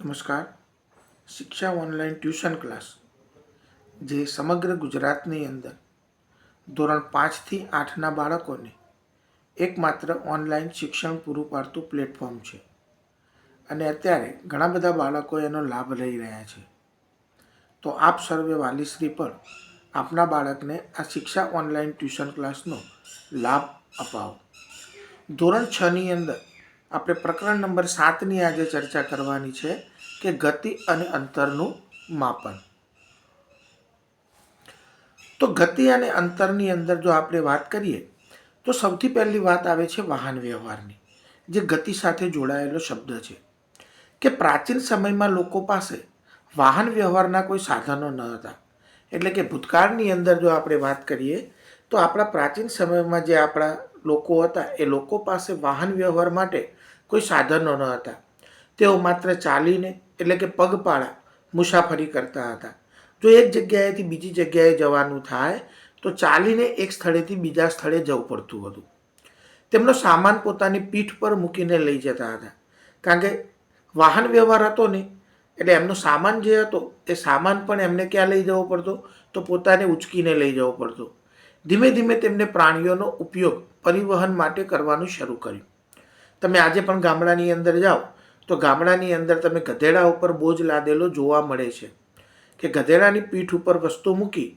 નમસ્કાર. શિક્ષા online tuition class જે સમગ્ર ગુજરાતની અંદર ધોરણ 5થી 8ના બાળકોને એકમાત્ર ઓનલાઈન શિક્ષણ પૂરું પાડતું પ્લેટફોર્મ છે અને અત્યારે ઘણા બધા બાળકો એનો લાભ લઈ રહ્યા છે. તો આપ સર્વે વાલીશ્રી પણ આપના બાળકને આ શિક્ષા ઓનલાઈન ટ્યુશન ક્લાસનો લાભ અપાવો. ધોરણ 6ની અંદર આપણે પ્રકરણ નંબર 7ની આજે ચર્ચા કરવાની છે કે ગતિ અને અંતરનું માપન. તો ગતિ અને અંતરની અંદર જો આપણે વાત કરીએ તો સૌથી પહેલી વાત આવે છે વાહન વ્યવહારની, જે ગતિ સાથે જોડાયેલો શબ્દ છે. કે પ્રાચીન સમયમાં લોકો પાસે વાહન વ્યવહારના કોઈ સાધનો ન હતા. એટલે કે ભૂતકાળની અંદર જો આપણે વાત કરીએ તો આપણા પ્રાચીન સમયમાં જે આપણા લોકો હતા એ લોકો પાસે વાહન વ્યવહાર માટે કોઈ સાધનો ન હતા. તેઓ માત્ર ચાલીને એટલે કે પગપાળા મુસાફરી કરતા હતા. જો એક જગ્યાએથી બીજી જગ્યાએ જવાનું થાય તો ચાલીને એક સ્થળેથી બીજા સ્થળે જવું પડતું હતું. તેમનો સામાન પોતાની પીઠ પર મૂકીને લઈ જતા હતા, કારણ કે વાહન વ્યવહાર હતો ને એટલે એમનો સામાન જે હતો એ સામાન પણ એમને ક્યાં લઈ જવો પડતો તો પોતાને ઉચકીને લઈ જવો પડતો. ધીમે ધીમે તેમને પ્રાણીઓનો ઉપયોગ પરિવહન માટે કરવાનું શરૂ કર્યું. તમે આજે પણ ગામડાની અંદર જાઓ તો ગામડાની અંદર તમે ગધેડા ઉપર બોજ લાદેલો જોવા મળે છે કે ગધેડાની પીઠ ઉપર વસ્તુ મૂકી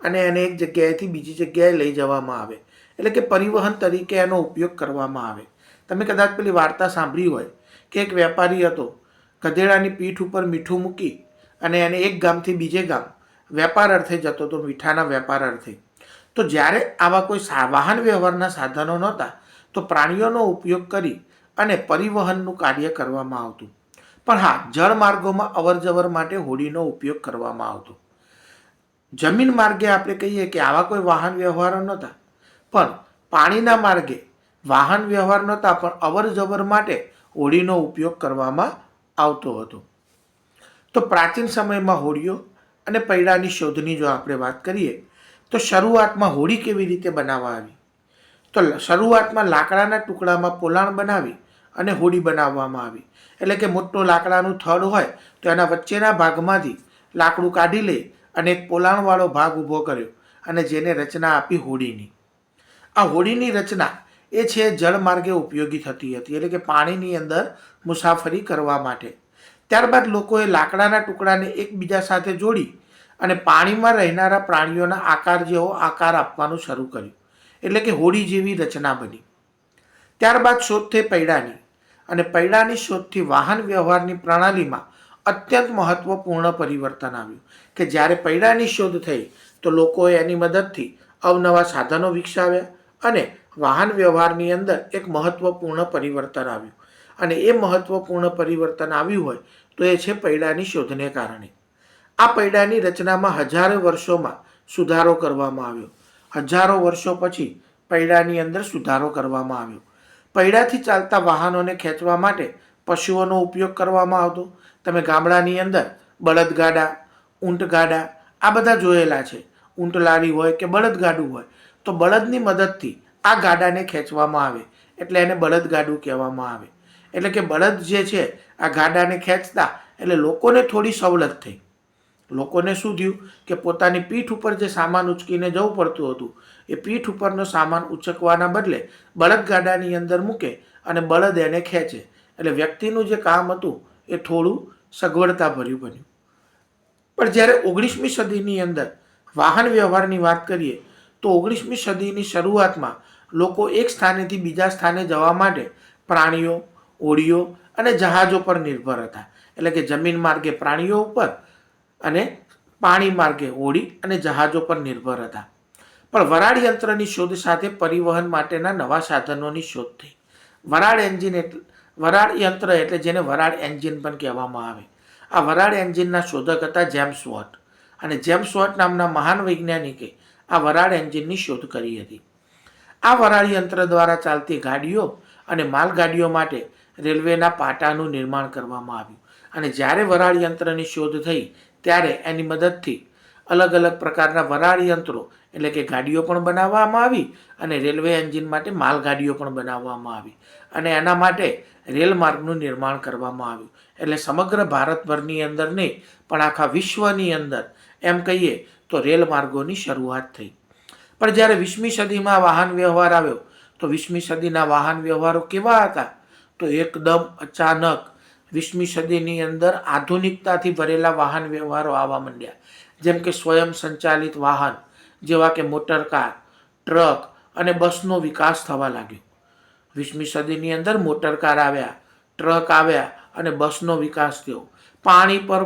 અને એને એક જગ્યાએથી બીજી જગ્યાએ લઈ જવામાં આવે, એટલે કે પરિવહન તરીકે એનો ઉપયોગ કરવામાં આવે. તમે કદાચ પેલી વાર્તા સાંભળી હોય કે એક વેપારી હતો, ગધેડાની પીઠ ઉપર મીઠું મૂકી અને એને એક ગામથી બીજે ગામ વેપાર અર્થે જતો હતો, મીઠાના વેપાર અર્થે. તો જ્યારે આવા કોઈ વાહન વ્યવહારના સાધનો નહોતા તો પ્રાણીઓનો ઉપયોગ કરી અને પરિવહનનું કાર્ય કરવામાં આવતું. પણ હા, જળમાર્ગોમાં અવરજવર માટે હોડીનો ઉપયોગ કરવામાં આવતો. જમીન માર્ગે આપણે કહીએ કે આવા કોઈ વાહન વ્યવહારો નહોતા, પણ પાણીના માર્ગે વાહન વ્યવહાર નહોતા પણ અવરજવર માટે હોડીનો ઉપયોગ કરવામાં આવતો હતો. તો પ્રાચીન સમયમાં હોડીઓ અને પૈડાની શોધની જો આપણે વાત કરીએ તો શરૂઆતમાં હોડી કેવી રીતે બનાવવા આવી? તો શરૂઆતમાં લાકડાના ટુકડામાં પોલાણ બનાવી અને હોડી બનાવવામાં આવી. એટલે કે મોટો લાકડાનું થડ હોય તો એના વચ્ચેના ભાગમાંથી લાકડું કાઢી લઈ અને એક પોલાણવાળો ભાગ ઊભો કર્યો અને જેને રચના આપી હોડીની. આ હોડીની રચના એ છે જળમાર્ગે ઉપયોગી થતી હતી, એટલે કે પાણીની અંદર મુસાફરી કરવા માટે. ત્યારબાદ લોકોએ લાકડાના ટુકડાને એકબીજા સાથે જોડી અને પાણીમાં રહેનારા પ્રાણીઓના આકાર જેવો આકાર આપવાનું શરૂ કર્યું, એટલે કે હોડી જેવી રચના બની. ત્યારબાદ શોધ થઈ પૈડાની, અને પૈડાની શોધથી વાહન વ્યવહારની પ્રણાલીમાં અત્યંત મહત્વપૂર્ણ પરિવર્તન આવ્યું. કે જ્યારે પૈડાની શોધ થઈ તો લોકોએ એની મદદથી અવનવા સાધનો વિકસાવ્યા અને વાહન વ્યવહારની અંદર એક મહત્વપૂર્ણ પરિવર્તન આવ્યું. અને એ મહત્વપૂર્ણ પરિવર્તન આવ્યું હોય તો એ છે પૈડાની શોધને કારણે. આ પૈડાની રચનામાં હજારો વર્ષોમાં સુધારો કરવામાં આવ્યો. હજારો વર્ષો પછી પૈડાની અંદર સુધારો કરવામાં આવ્યો. પૈડાથી ચાલતા વાહનોને ખેંચવા માટે પશુઓનો ઉપયોગ કરવામાં આવતો. તમે ગામડાની અંદર બળદગાડા, ઊંટગાડા આ બધા જોયેલા છે. ઊંટલારી હોય કે બળદગાડું હોય તો બળદની મદદથી આ ગાડાને ખેંચવામાં આવે એટલે એને બળદગાડું કહેવામાં આવે. એટલે કે બળદ જે છે આ ગાડાને ખેંચતા એટલે લોકોને થોડી સવલત થઈ. લોકોને શું થયું કે પોતાની પીઠ ઉપર જે સામાન ઉચકીને જવું પડતું હતું એ પીઠ ઉપરનો સામાન ઉચકવાના બદલે બળદગાડાની અંદર મૂકે અને બળદ એને ખેંચે, એટલે વ્યક્તિનું જે કામ હતું એ થોડું સગવડતાભર્યું બન્યું. પણ જ્યારે 19મી સદીની અંદર વાહન વ્યવહારની વાત કરીએ તો 19મી સદીની શરૂઆતમાં લોકો એક સ્થાનેથી બીજા સ્થાને જવા માટે પ્રાણીઓ, હોડીઓ અને જહાજો પર નિર્ભર હતા. એટલે કે જમીન માર્ગે પ્રાણીઓ ઉપર અને પાણી માર્ગે હોડી અને જહાજો પર નિર્ભર હતા. પણ વરાળ યંત્રની શોધ સાથે પરિવહન માટેના નવા સાધનોની શોધ થઈ. વરાળ યંત્ર એટલે જેને વરાળ એન્જિન પણ કહેવામાં આવે. આ વરાળ એન્જિનના શોધક હતા જેમ્સ વોટ. અને જેમ્સ વોટ નામના મહાન વૈજ્ઞાનિકે આ વરાળ એન્જિનની શોધ કરી હતી. આ વરાળ યંત્ર દ્વારા ચાલતી ગાડીઓ અને માલગાડીઓ માટે રેલવેના પાટાનું નિર્માણ કરવામાં આવ્યું. અને જ્યારે વરાળ યંત્રની શોધ થઈ ત્યારે એની મદદથી અલગ અલગ પ્રકારના વરાળ યંત્રો એટલે કે ગાડીઓ પણ બનાવવામાં આવી અને રેલવે એન્જિન માટે માલગાડીઓ પણ બનાવવામાં આવી અને એના માટે રેલ માર્ગનું નિર્માણ કરવામાં આવ્યું. એટલે સમગ્ર ભારતભરની અંદર નહીં પણ આખા વિશ્વની અંદર એમ કહીએ તો રેલ માર્ગોની શરૂઆત થઈ. પણ જ્યારે 20મી સદીમાં વાહન વ્યવહાર આવ્યો તો 20મી સદીના વાહન વ્યવહારો કેવા હતા? તો એકદમ અચાનક 20મી સદીની અંદર આધુનિકતાથી ભરેલા વાહન વ્યવહારો આવવા માંડ્યા. જેમ કે સ્વયં સંચાલિત વાહન જેવા કે મોટરકાર, ટ્રક અને બસનો વિકાસ થવા લાગ્યો. 20મી સદીની અંદર મોટરકાર આવ્યા, ટ્રક આવ્યા અને બસનો વિકાસ થયો. પાણી પર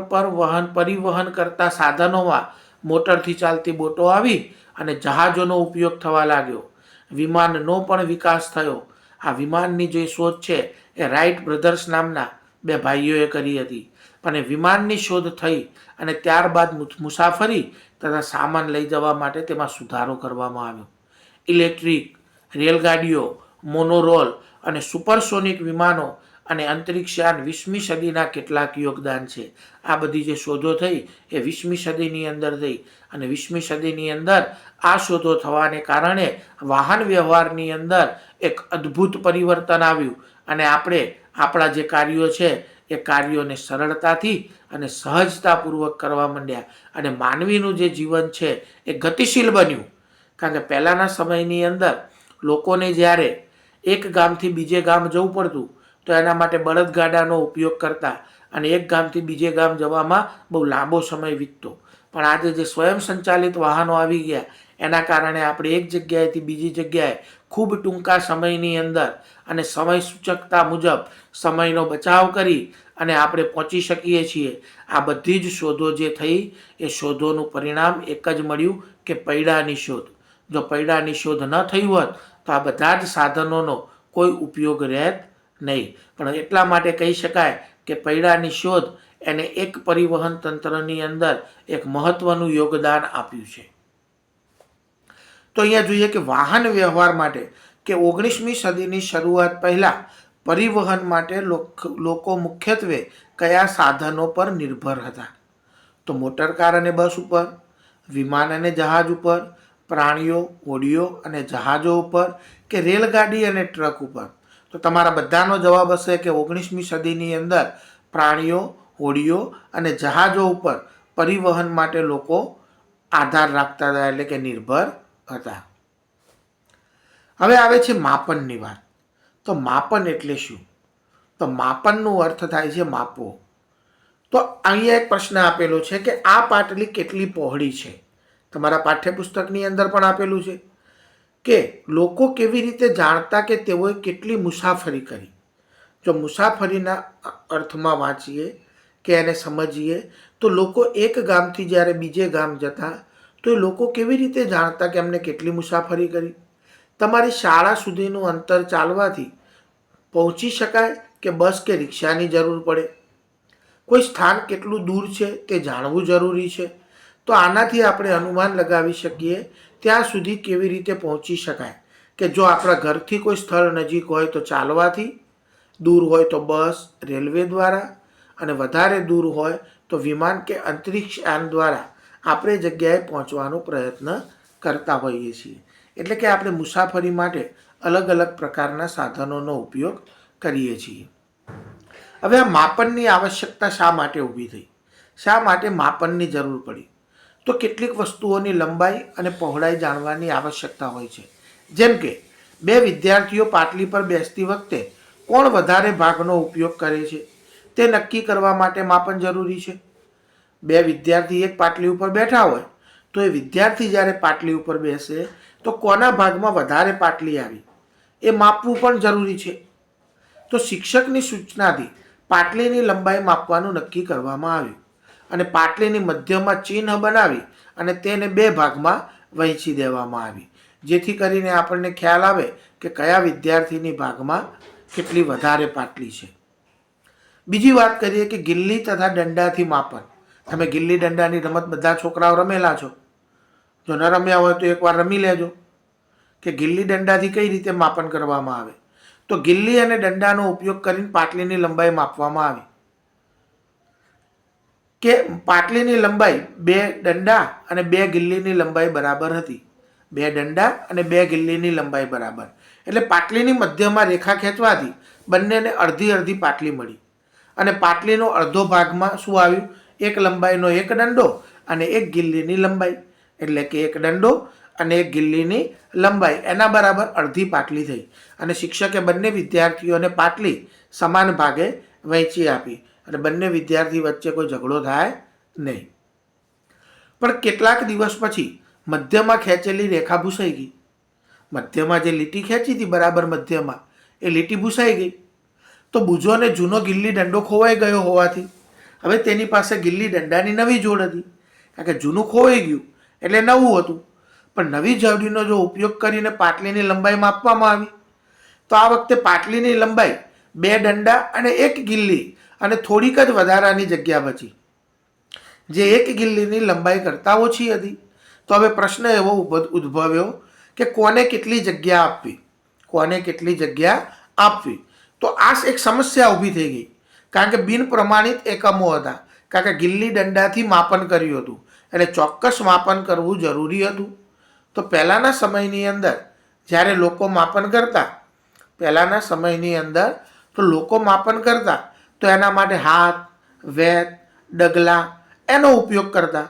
પરિવહન કરતા સાધનોમાં મોટરથી ચાલતી બોટો આવી અને જહાજોનો ઉપયોગ થવા લાગ્યો. વિમાનનો પણ વિકાસ થયો. આ વિમાનની જે શોધ છે એ રાઇટ બ્રધર્સ નામના 2 ભાઈઓએ કરી હતી. અને વિમાનની શોધ થઈ અને ત્યારબાદ મુસાફરી તથા સામાન લઈ જવા માટે તેમાં સુધારો કરવામાં આવ્યો. ઇલેક્ટ્રિક રેલગાડીઓ, મોનોરોલ અને સુપરસોનિક વિમાનો અને અંતરિક્ષયાન 20મી સદીના કેટલાક યોગદાન છે. આ બધી જે શોધો થઈ એ 20મી સદીની અંદર થઈ અને 20મી સદીની અંદર આ શોધો થવાને કારણે વાહન વ્યવહારની અંદર એક અદ્ભુત પરિવર્તન આવ્યું અને આપણે આપણા જે કાર્યો છે એ કાર્યોને સરળતાથી અને સહજતાપૂર્વક કરવા માંડ્યા અને માનવીનું જે જીવન છે એ ગતિશીલ બન્યું. કારણ કે પહેલાંના સમયની અંદર લોકોને જ્યારે એક ગામથી બીજે ગામ જવું પડતું તો એના માટે બળદગાડાનો ઉપયોગ કરતા અને એક ગામથી બીજે ગામ જવામાં બહુ લાંબો સમય વીતતો. પણ આજે જે સ્વયં સંચાલિત વાહનો આવી ગયા એના કારણે આપણે એક જગ્યાએથી બીજી જગ્યાએ ખૂબ ટૂંકા સમયની અંદર અને સમય સૂચકતા મુજબ સમયનો બચાવ કરી અને આપણે પહોંચી શકીએ છીએ. આ બધી જ શોધો જે થઈ એ શોધોનું પરિણામ એક જ મળ્યું કે પૈડાની શોધ. જો પૈડાની શોધ ન થઈ હોત તો આ બધા જ સાધનોનો કોઈ ઉપયોગ રહેત નહીં. પણ એટલા માટે કહી શકાય કે પૈડાની શોધ એને એક પરિવહન તંત્રની અંદર એક મહત્વનું યોગદાન આપ્યું છે. તો અહીંયા જોઈએ કે વાહન વ્યવહાર માટે કે 19મી સદીની શરૂઆત પહેલાં પરિવહન માટે લોકો મુખ્યત્વે કયા સાધનો પર નિર્ભર હતા? તો મોટરકાર અને બસ ઉપર, વિમાન અને જહાજ ઉપર, પ્રાણીઓ, હોડીઓ અને જહાજો ઉપર કે રેલગાડી અને ટ્રક ઉપર? તો તમારા બધાનો જવાબ હશે કે 19મી સદીની અંદર પ્રાણીઓ, હોડીઓ અને જહાજો ઉપર પરિવહન માટે લોકો આધાર રાખતા હતા, એટલે કે નિર્ભર હતા. હવે આવે છે માપનની વાત. તો માપન એટલે શું? તો માપનનો અર્થ થાય છે માપવો. તો અહીંયા એક પ્રશ્ન આપેલો છે કે આ પાટલી કેટલી પહોળી છે? તમારા પાઠ્યપુસ્તકની અંદર પણ આપેલું છે કે લોકો કેવી રીતે જાણતા કે તેઓએ કેટલી મુસાફરી કરી? જો મુસાફરીના અર્થમાં વાંચીએ કે એને સમજીએ તો લોકો એક ગામથી જ્યારે બીજે ગામ જતા તો એ લોકો કેવી રીતે જાણતા કે એમને કેટલી મુસાફરી કરી? તમારી શાળા સુધીનું અંતર ચાલવાથી પહોંચી શકાય કે બસ કે રિક્ષાની જરૂર પડે? કોઈ સ્થાન કેટલું દૂર છે તે જાણવું જરૂરી છે. તો આનાથી આપણે અનુમાન લગાવી શકીએ ત્યાં સુધી કેવી રીતે પહોંચી શકાય કે જો આપણા ઘરથી કોઈ સ્થળ નજીક હોય તો ચાલવાથી, દૂર હોય તો બસ, રેલવે દ્વારા અને વધારે દૂર હોય તો વિમાન કે અંતરિક્ષયાન દ્વારા આપણે જગ્યાએ પહોંચવાનો પ્રયત્ન કરતા હોઈએ છીએ. એટલે કે આપણે મુસાફરી માટે અલગ અલગ પ્રકારના સાધનોનો ઉપયોગ કરીએ છીએ. હવે આ માપનની આવશ્યકતા શા માટે ઊભી થઈ? શા માટે માપનની જરૂર પડી? તો કેટલીક વસ્તુઓની લંબાઈ અને પહોળાઈ જાણવાની આવશ્યકતા હોય છે. જેમ કે 2 વિદ્યાર્થીઓ પાટલી પર બેસતી વખતે કોણ વધારે ભાગનો ઉપયોગ કરે છે તે નક્કી કરવા માટે માપન જરૂરી છે. 2 વિદ્યાર્થી એક પાટલી ઉપર બેઠા હોય તો એ વિદ્યાર્થી જ્યારે પાટલી ઉપર બેસે તો કોના ભાગમાં વધારે પાટલી આવી એ માપવું પણ જરૂરી છે. તો શિક્ષકની સૂચનાથી પાટલીની લંબાઈ માપવાનું નક્કી કરવામાં આવ્યું અને પાટલીની મધ્યમાં ચિહ્ન બનાવી અને તેને 2 ભાગમાં વહેંચી દેવામાં આવી, જેથી કરીને આપણને ખ્યાલ આવે કે કયા વિદ્યાર્થીની ભાગમાં કેટલી વધારે પાટલી છે. બીજી વાત કરીએ કે ગિલ્લી તથા દંડાથી માપન. તમે ગિલ્લી દંડાની રમત બધા છોકરાઓ રમેલા છો. જો ન રમ્યા હોય તો એકવાર રમી લેજો કે ગિલ્લી દંડાથી કઈ રીતે માપન કરવામાં આવે. તો ગિલ્લી અને દંડાનો ઉપયોગ કરીને પાટલીની લંબાઈ માપવામાં આવી કે પાટલીની લંબાઈ 2 દંડા અને 2 ગિલ્લીની લંબાઈ બરાબર હતી. 2 દંડા અને 2 ગિલ્લીની લંબાઈ બરાબર એટલે પાટલીની મધ્યમાં રેખા ખેંચવાથી બંનેને અડધી અડધી પાટલી મળી અને પાટલીનો અડધો ભાગમાં શું આવ્યું? એક લંબાઈનો એક દંડો અને એક ગિલ્લીની લંબાઈ, એટલે કે એક દંડો અને એક ગિલ્લીની લંબાઈ એના બરાબર અડધી પાટલી થઈ. અને શિક્ષકે બંને વિદ્યાર્થીઓને પાટલી સમાન ભાગે વહેંચી આપી અને બંને વિદ્યાર્થી વચ્ચે કોઈ ઝઘડો થાય નહીં. પણ કેટલાક દિવસ પછી મધ્યમાં ખેંચેલી રેખા ભૂસાઈ ગઈ. મધ્યમાં જે લીટી ખેંચી હતી બરાબર મધ્યમાં, એ લીટી ભૂસાઈ ગઈ. તો બુજો અને જૂનો ગિલ્લી દંડો ખોવાઈ ગયો હોવાથી હવે તેની પાસે ગિલ્લી દંડાની નવી જોડ હતી. કારણ કે જૂનું ખોવાઈ ગયું એટલે નવું હતું. પણ નવી જોડીનો જો ઉપયોગ કરીને પાટલીની લંબાઈ માપવામાં આવી તો આ વખતે પાટલીની લંબાઈ 2 દંડા અને 1 ગિલ્લી અને થોડીક જ વધારાની જગ્યા બચી, જે 1 ગિલ્લીની લંબાઈ કરતાં ઓછી હતી. તો હવે પ્રશ્ન એવો ઉદ્ભવ્યો કે કોને કેટલી જગ્યા આપવી, કોને કેટલી જગ્યા આપવી. તો આ એક સમસ્યા ઊભી થઈ ગઈ, કારણ કે બિન પ્રમાણિત એકમો હતા. કારણ કે ગિલ્લી દંડાથી માપન કર્યું હતું એટલે ચોક્કસ માપન કરવું જરૂરી હતું. તો પહેલાંના સમયની અંદર જ્યારે લોકો માપન કરતા તો એના માટે હાથ, વેત, ડગલા એનો ઉપયોગ કરતા.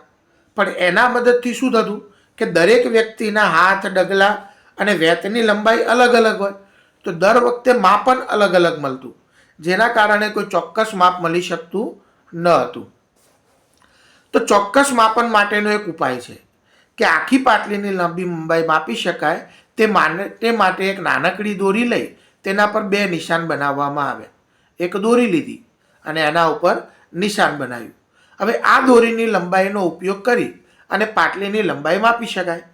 પણ એના મદદથી શું થતું કે દરેક વ્યક્તિના હાથ, ડગલા અને વેતની લંબાઈ અલગ અલગ હોય, તો દર વખતે માપન અલગ અલગ મળતું, જેના કારણે કોઈ ચોક્કસ માપ મળી શકતું ન હતું. તો ચોક્કસ માપન માટેનો એક ઉપાય છે કે આખી પાટલીની લંબાઈ માપી શકાય તે માટે એક નાનકડી દોરી લઈ તેના પર 2 નિશાન બનાવવામાં આવે. એક દોરી લીધી અને એના ઉપર નિશાન બનાવ્યું. હવે આ દોરીની લંબાઈનો ઉપયોગ કરી અને પાટલીની લંબાઈ માપી શકાય.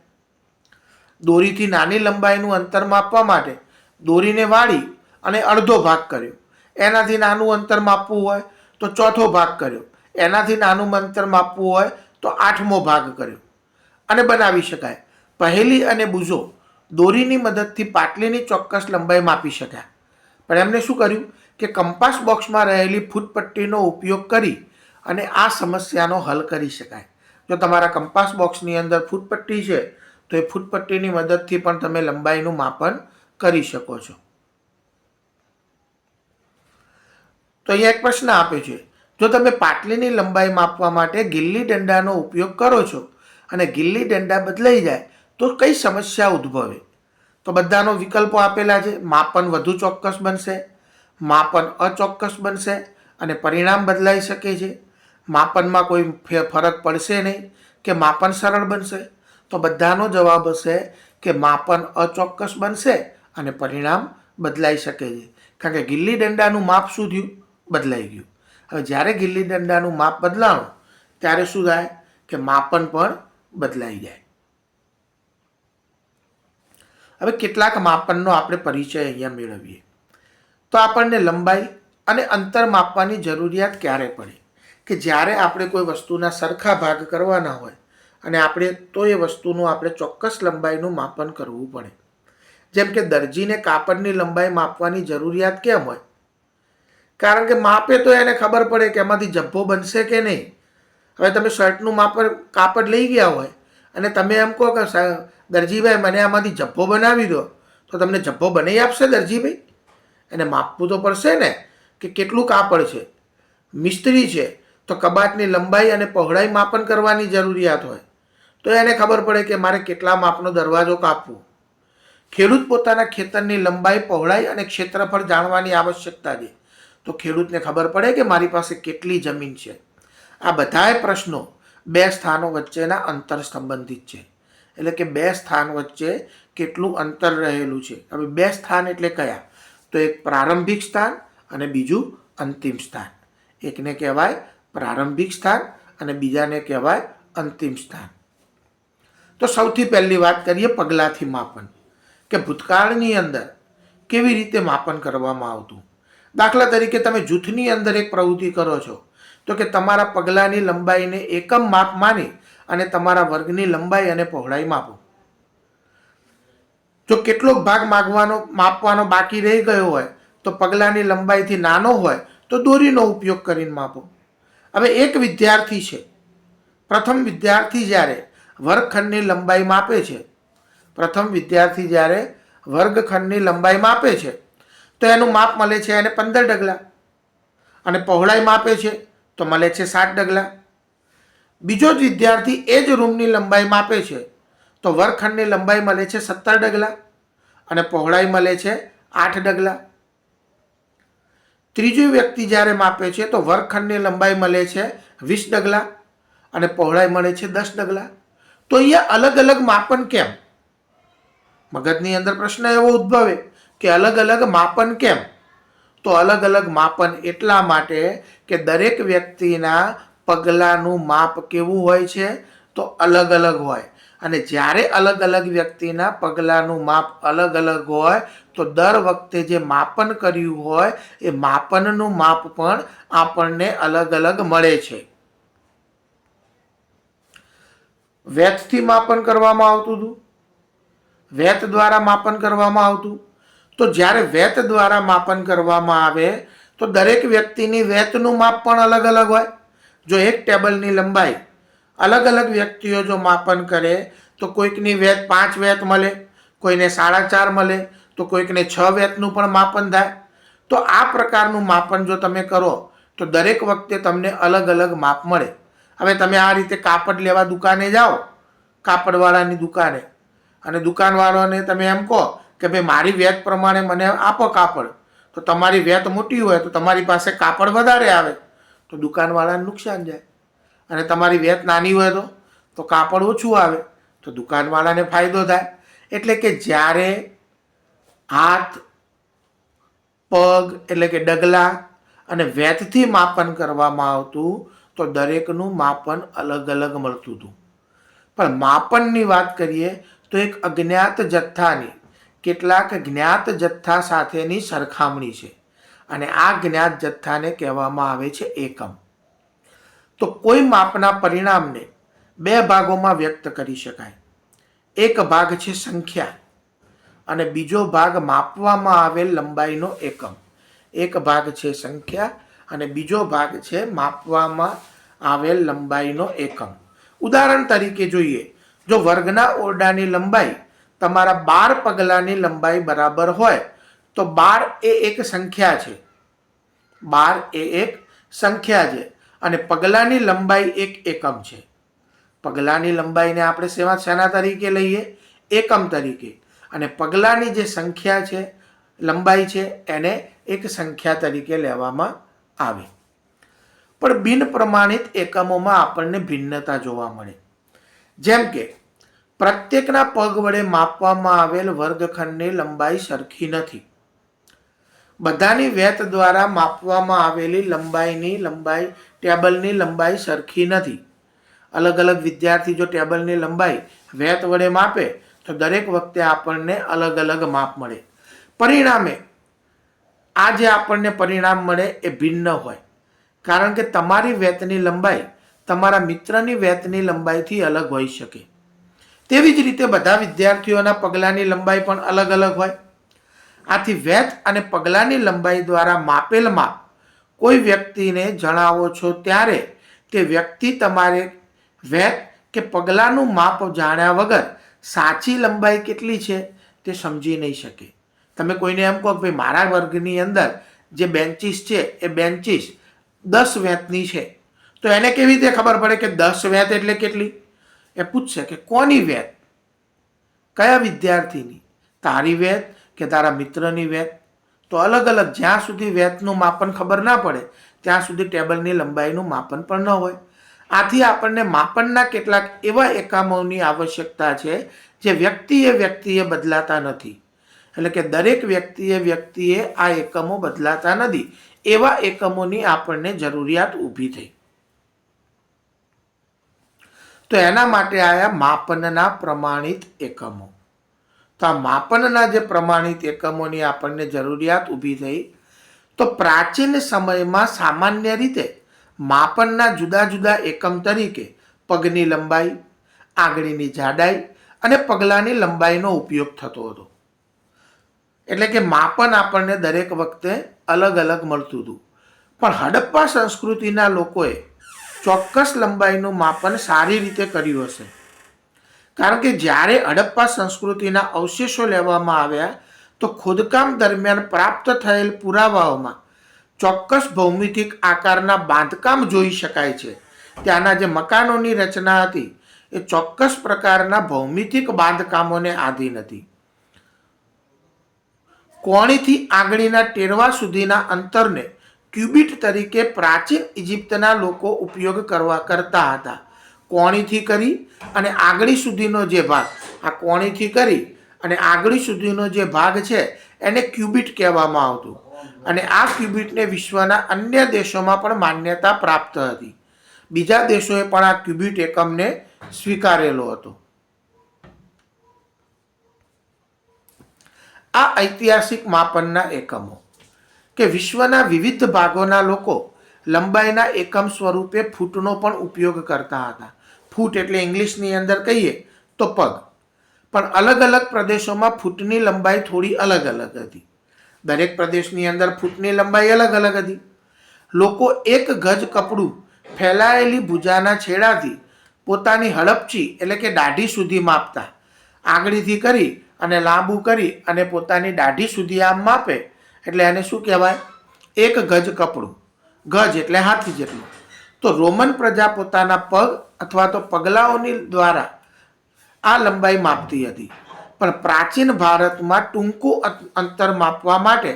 દોરીથી નાની લંબાઈનું અંતર માપવા માટે દોરીને વાળી અને અડધો ભાગ કર્યો. એનાથી નાનું અંતર માપવું હોય તો ચોથો ભાગ કર્યો. એનાથી નાનું અંતર માપવું હોય તો 8મો ભાગ કર્યો અને બનાવી શકાય. પહેલી અને બુજો દોરીની મદદથી પાટલીની ચોક્કસ લંબાઈ માપી શક્યા. પણ એમણે શું કર્યું કે કંપાસ બોક્સમાં રહેલી ફૂટપટ્ટીનો ઉપયોગ કરી અને આ સમસ્યાનો હલ કરી શકાય. જો તમારા કંપાસ બોક્સની અંદર ફૂટપટ્ટી છે તો એ ફૂટપટ્ટીની મદદથી પણ તમે લંબાઈનું માપન કરી શકો છો. તો અહીંયા એક પ્રશ્ન આપ્યો છે, જો તમે પાટલીની લંબાઈ માપવા માટે ગિલ્લી દંડાનો ઉપયોગ કરો છો અને ગિલ્લી દંડા બદલાઈ જાય તો કઈ સમસ્યા ઉદ્ભવે? તો બધાનો વિકલ્પો આપેલા છે. માપન વધુ ચોક્કસ બનશે, માપન અચોક્કસ બનશે અને પરિણામ બદલાઈ શકે છે. માપનમાં કોઈ ફરક પડશે નહીં કે માપન સરળ બનશે? તો બધાનો જવાબ હશે કે માપન અચોક્કસ બનશે અને પરિણામ બદલાઈ શકે છે. કારણ કે ગિલ્લી દંડાનું માપ શું થયું? બદલાઈ ગયું. હવે જ્યારે ગિલ્લી દંડાનું માપ બદલાણું ત્યારે શું થાય કે માપન પણ બદલાઈ જાય. હવે કેટલાક માપનનો આપણે પરિચય અહીંયા મેળવીએ. તો આપણને લંબાઈ અને અંતર માપવાની જરૂરિયાત ક્યારે પડે? કે જ્યારે આપણે કોઈ વસ્તુના સરખા ભાગ કરવાના હોય અને આપણે તો એ વસ્તુનું આપણે ચોક્કસ લંબાઈનું માપન કરવું પડે. જેમ કે દરજીને કાપડની લંબાઈ માપવાની જરૂરિયાત કેમ હોય? કારણ કે માપે તો એને ખબર પડે કે એમાંથી જબ્બો બનશે કે નહીં. હવે તમે શર્ટનું કાપડ લઈ ગયા હોય અને તમે એમ કહો કે દરજીભાઈ મને આમાંથી જબ્બો બનાવી દો, તો તમને જબ્બો બનાવી આપશે દરજીભાઈ? એને માપવું તો પડશે ને કે કેટલું કાપડ છે. મિસ્ત્રી છે તો કબાટની લંબાઈ અને પહોળાઈ માપન કરવાની જરૂરિયાત હોય, તો એને ખબર પડે કે મારે કેટલા માપનો દરવાજો કાપવો. ખેડૂત પોતાના ખેતરની લંબાઈ, પહોળાઈ અને ક્ષેત્રફળ જાણવાની આવશ્યકતા છે, તો ખેડૂતને ખબર પડે કે મારી પાસે કેટલી જમીન છે. આ બધાય પ્રશ્નો 2 સ્થાનો વચ્ચેના અંતર સંબંધિત છે. એટલે કે 2 સ્થાન વચ્ચે કેટલું અંતર રહેલું છે. હવે 2 સ્થાન એટલે કયા? તો એક પ્રારંભિક સ્થાન અને બીજું અંતિમ સ્થાન. એકને કહેવાય પ્રારંભિક સ્થાન અને બીજાને કહેવાય અંતિમ સ્થાન. તો સૌથી પહેલી વાત કરીએ પગલાંથી માપન, કે ભૂતકાળની અંદર કેવી રીતે માપન કરવામાં આવતું. દાખલા તરીકે તમે જૂથની અંદર એક પ્રવૃત્તિ કરો છો તો કે તમારા પગલાંની લંબાઈને એકમ માપ માની અને તમારા વર્ગની લંબાઈ અને પહોળાઈ માપો. જો કેટલોક ભાગ માપવાનો બાકી રહી ગયો હોય તો પગલાંની લંબાઈથી નાનો હોય તો દોરીનો ઉપયોગ કરીને માપો. હવે એક વિદ્યાર્થી છે, પ્રથમ વિદ્યાર્થી જ્યારે વર્ગખંડની લંબાઈ માપે છે તો એનું માપ મળે છે એને 15 ડગલા. અને પહોળાઈ માપે છે તો મળે છે 7 ડગલા. બીજો જ વિદ્યાર્થી એ જ રૂમની લંબાઈ માપે છે તો વર્ગખંડની લંબાઈ મળે છે 17 ડગલા અને પહોળાઈ મળે છે 8 ડગલા. ત્રીજો વ્યક્તિ જ્યારે માપે છે તો વર્ગખંડની લંબાઈ મળે છે 20 ડગલા અને પહોળાઈ મળે છે 10 ડગલા. તો અહીંયા અલગ અલગ માપન કેમ? મગજની અંદર પ્રશ્ન એવો ઉદ્ભવે કે અલગ અલગ માપન કેમ? તો અલગ અલગ માપન એટલા માટે કે દરેક વ્યક્તિના પગલાંનું માપ કેવું હોય છે? તો અલગ અલગ હોય. અને જ્યારે અલગ અલગ વ્યક્તિના પગલાંનું માપ અલગ અલગ હોય તો દર વખતે જે માપન કર્યું હોય એ માપનનું માપ પણ આપણને અલગ અલગ મળે છે. વેતથી માપન કરવામાં આવતું હતું, વેત દ્વારા માપન કરવામાં આવતું. તો જ્યારે વેત દ્વારા માપન કરવામાં આવે તો દરેક વ્યક્તિની વેતનું માપ પણ અલગ અલગ હોય. જો એક ટેબલની લંબાઈ અલગ અલગ વ્યક્તિઓ જો માપન કરે તો કોઈકની વેત 5 વેત મળે, કોઈને 4.5 મળે, તો કોઈકને 6 વેતનું પણ માપન થાય. તો આ પ્રકારનું માપન જો તમે કરો તો દરેક વખતે તમને અલગ અલગ માપ મળે. હવે તમે આ રીતે કાપડ લેવા દુકાને જાઓ, કાપડવાળાની દુકાને, અને દુકાનવાળાને તમે એમ કહો કે ભાઈ મારી વેત પ્રમાણે મને આપો કાપડ, તો તમારી વેત મોટી હોય તો તમારી પાસે કાપડ વધારે આવે તો દુકાનવાળાને નુકસાન જાય. અને તમારી વેત નાની હોય તો કાપડ ઓછું આવે તો દુકાનવાળાને ફાયદો થાય. એટલે કે જ્યારે હાથ, પગ એટલે કે ડગલા અને વેતથી માપન કરવામાં આવતું તો દરેકનું માપન અલગ અલગ મળતું હતું. પણ માપનની વાત કરીએ તો એક અજ્ઞાત જથ્થાની કેટલાક જ્ઞાત જથ્થા સાથેની સરખામણી છે અને આ જ્ઞાત જથ્થાને કહેવામાં આવે છે એકમ. તો કોઈ માપના પરિણામને 2 ભાગોમાં વ્યક્ત કરી શકાય. એક ભાગ છે સંખ્યા અને બીજો ભાગ માપવામાં આવેલ લંબાઈનો એકમ. એક ભાગ છે સંખ્યા અને બીજો ભાગ છે માપવામાં આવેલ લંબાઈનો એકમ. ઉદાહરણ તરીકે જોઈએ, જો વર્ગના ઓરડાની લંબાઈ તમારા 12 પગલાની લંબાઈ બરાબર હોય તો 12 એ એક સંખ્યા છે. 12 એ એક સંખ્યા છે અને પગલાની લંબાઈ એક એકમ છે. પગલાની લંબાઈને આપણે શેના તરીકે લઈએ? એકમ તરીકે. અને પગલાની જે સંખ્યા છે, લંબાઈ છે, એને એક સંખ્યા તરીકે લેવામાં આવે. પણ બિન પ્રમાણિત એકમોમાં આપણને ભિન્નતા જોવા મળે. જેમ કે પ્રત્યેકના પગ વડે માપવામાં આવેલ વર્ગખંડની લંબાઈ સરખી નથી. બધાની વેત દ્વારા માપવામાં આવેલી લંબાઈ ટેબલની લંબાઈ સરખી નથી. અલગ અલગ વિદ્યાર્થી જો ટેબલની લંબાઈ વેત વડે માપે તો દરેક વખતે આપણને અલગ અલગ માપ મળે. પરિણામે આ જે આપણને પરિણામ મળે એ ભિન્ન હોય, કારણ કે તમારી વેતની લંબાઈ તમારા મિત્રની વેતની લંબાઈથી અલગ હોઈ શકે. તેવી જ રીતે બધા વિદ્યાર્થીઓના પગલાની લંબાઈ પણ અલગ અલગ હોય. આથી વેત અને પગલાની લંબાઈ દ્વારા માપેલ માપ કોઈ વ્યક્તિને જણાવો છો ત્યારે તે વ્યક્તિ તમારે વેત કે પગલાનું માપ જાણ્યા વગર સાચી લંબાઈ કેટલી છે તે સમજી નહીં શકે. તમે કોઈને એમ કહો કે ભાઈ મારા વર્ગની અંદર જે બેન્ચીસ છે એ બેન્ચીસ 10 વેતની છે, તો એને કેવી રીતે ખબર પડે કે 10 વેત એટલે કેટલી? એ પૂછશે કે કોની વેત, કયા વિદ્યાર્થીની, તારી વેત કે તારા મિત્રની વેત? તો અલગ અલગ, જ્યાં સુધી વેતનું માપન ખબર ના પડે ત્યાં સુધી ટેબલની લંબાઈનું માપન પણ ન હોય. આથી આપણને માપનના કેટલાક એવા એકમોની આવશ્યકતા છે જે વ્યક્તિએ બદલાતા નથી. એટલે કે દરેક વ્યક્તિએ આ એકમો બદલાતા નથી. એવા એકમોની આપણને જરૂરિયાત ઊભી થઈ. તો એના માટે આયા માપનના પ્રમાણિત એકમો. તો આ માપનના જે પ્રમાણિત એકમોની આપણને જરૂરિયાત ઊભી થઈ. તો પ્રાચીન સમયમાં સામાન્ય રીતે માપનના જુદા જુદા એકમ તરીકે પગની લંબાઈ, આંગળીની જાડાઈ અને પગલાની લંબાઈનો ઉપયોગ થતો હતો. એટલે કે માપન આપણને દરેક વખતે અલગ અલગ મળતું હતું. પણ હડપ્પા સંસ્કૃતિના લોકોએ ચોક્કસ લંબાઈનું માપન સારી રીતે કર્યું હશે, કારણ કે જ્યારે હડપ્પા સંસ્કૃતિના અવશેષો લેવામાં આવ્યા તો ખોદકામ દરમિયાન પ્રાપ્ત થયેલ પુરાવાઓમાં ચોક્કસ ભૌમિતિક આકારના બાંધકામ જોઈ શકાય છે. ત્યાંના જે મકાનોની રચના હતી એ ચોક્કસ પ્રકારના ભૌમિતિક બાંધકામોને આધીન હતી. કોણીથી આંગળીના ટેરવા સુધીના અંતરને ક્યુબિટ તરીકે પ્રાચીન ઇજિપ્તના લોકો ઉપયોગ કરતા હતા. કોણીથી કરી અને આંગળી સુધીનો જે ભાગ, આ કોણીથી કરી અને આંગળી સુધીનો જે ભાગ છે એને ક્યુબિટ કહેવામાં આવતું. અને આ ક્યુબિટને વિશ્વના અન્ય દેશોમાં પણ માન્યતા પ્રાપ્ત હતી. બીજા દેશોએ પણ આ ક્યુબિટ એકમને સ્વીકારેલો હતો. આ ઐતિહાસિક માપનના એકમો કે વિશ્વના વિવિધ ભાગોના લોકો લંબાઈના એકમ સ્વરૂપે ફૂટનો પણ ઉપયોગ કરતા હતા. ફૂટ એટલે ઇંગ્લિશની અંદર કહીએ તો પગ. પણ અલગ અલગ પ્રદેશોમાં ફૂટની લંબાઈ થોડી અલગ અલગ હતી. દરેક પ્રદેશની અંદર ફૂટની લંબાઈ અલગ અલગ હતી. લોકો એક ગજ કપડું ફેલાયેલી ભુજાના છેડાથી પોતાની હડપચી એટલે કે દાઢી સુધી માપતા. આંગળીથી કરી અને લાંબુ કરી અને પોતાની દાઢી સુધી આમ માપે એટલે એને શું કહેવાય? એક ગજ કપડું. ગજ એટલે હાથી જેટલું. તો રોમન પ્રજા પોતાના પગ અથવા તો પગલાઓની દ્વારા આ લંબાઈ માપતી હતી. પણ પ્રાચીન ભારતમાં ટૂંકું અંતર માપવા માટે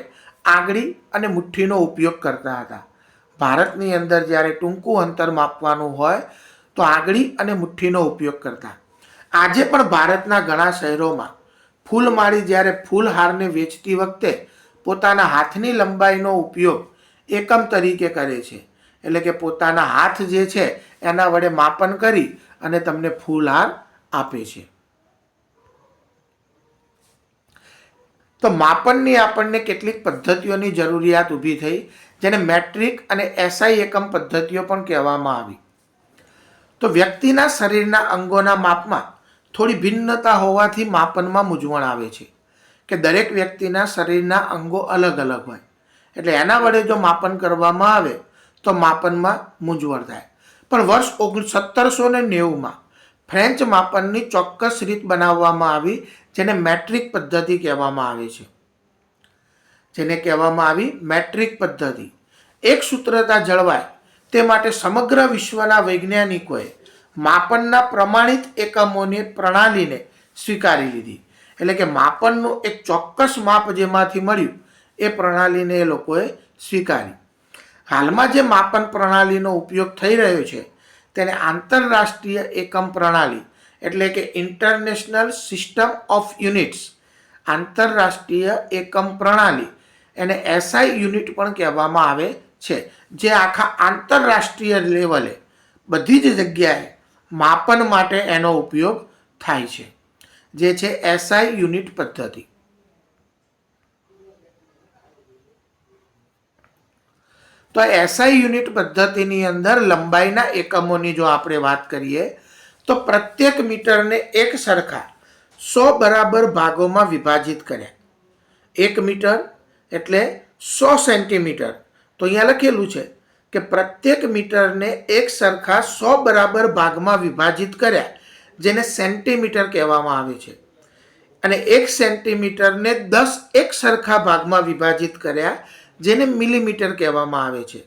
આંગળી અને મુઠ્ઠીનો ઉપયોગ કરતા હતા. ભારતની અંદર જ્યારે ટૂંકું અંતર માપવાનું હોય તો આંગળી અને મુઠ્ઠીનો ઉપયોગ કરતા. આજે પણ ભારતના ઘણા શહેરોમાં ફૂલમાળી જ્યારે ફૂલહારને વેચતી વખતે પોતાના હાથની લંબાઈનો ઉપયોગ એકમ તરીકે કરે છે. એટલે કે પોતાના હાથ જે છે એના વડે માપન કરી અને તમને ફૂલહાર આપે છે. તો માપનની આપણને કેટલીક પદ્ધતિઓની જરૂરિયાત ઊભી થઈ, જેને મેટ્રિક અને એસઆઈ એકમ પદ્ધતિઓ પણ કહેવામાં આવી. તો વ્યક્તિના શરીરના અંગોના માપમાં થોડી ભિન્નતા હોવાથી માપનમાં મૂંઝવણ આવે છે કે દરેક વ્યક્તિના શરીરના અંગો અલગ અલગ હોય એટલે એના વડે જો માપન કરવામાં આવે તો માપનમાં મૂંઝવણ થાય. પણ વર્ષ 1790માં ફ્રેન્ચ માપનની ચોક્કસ રીત બનાવવામાં આવી જેને મેટ્રિક પદ્ધતિ કહેવામાં આવે છે. જેને કહેવામાં આવી મેટ્રિક પદ્ધતિ. એક સૂત્રતા જળવાય તે માટે સમગ્ર વિશ્વના વૈજ્ઞાનિકોએ માપનના પ્રમાણિત એકમોની પ્રણાલીને સ્વીકારી લીધી. એટલે કે માપનનું એક ચોક્કસ માપ જેમાંથી મળ્યું એ પ્રણાલીને એ લોકોએ સ્વીકારી. હાલમાં જે માપન પ્રણાલીનો ઉપયોગ થઈ રહ્યો છે તેને આંતરરાષ્ટ્રીય એકમ પ્રણાલી એટલે કે ઇન્ટરનેશનલ સિસ્ટમ ઓફ યુનિટ્સ, આંતરરાષ્ટ્રીય એકમ પ્રણાલી એને એસઆઈ યુનિટ પણ કહેવામાં આવે છે. જે આખા આંતરરાષ્ટ્રીય લેવલે બધી જ જગ્યાએ માપન માટે એનો ઉપયોગ થાય છે, જે છે એસઆઈ યુનિટ પદ્ધતિ. તો એસઆઈ યુનિટ પદ્ધતિની અંદર લંબાઈના એકમોની જો આપણે વાત કરીએ તો પ્રત્યેક મીટરને એક સરખા 100 બરાબર ભાગોમાં વિભાજિત કર્યા. 1 મીટર એટલે 100 સેન્ટીમીટર. તો અહીંયા લખેલું છે કે પ્રત્યેક મીટરને એક સરખા 100 બરાબર ભાગમાં વિભાજિત કર્યા, જેને સેન્ટીમીટર કહેવામાં આવે છે. અને 1 સેન્ટીમીટરને 10 એક સરખા ભાગમાં વિભાજિત કર્યા, જેને મિલીમીટર કહેવામાં આવે છે.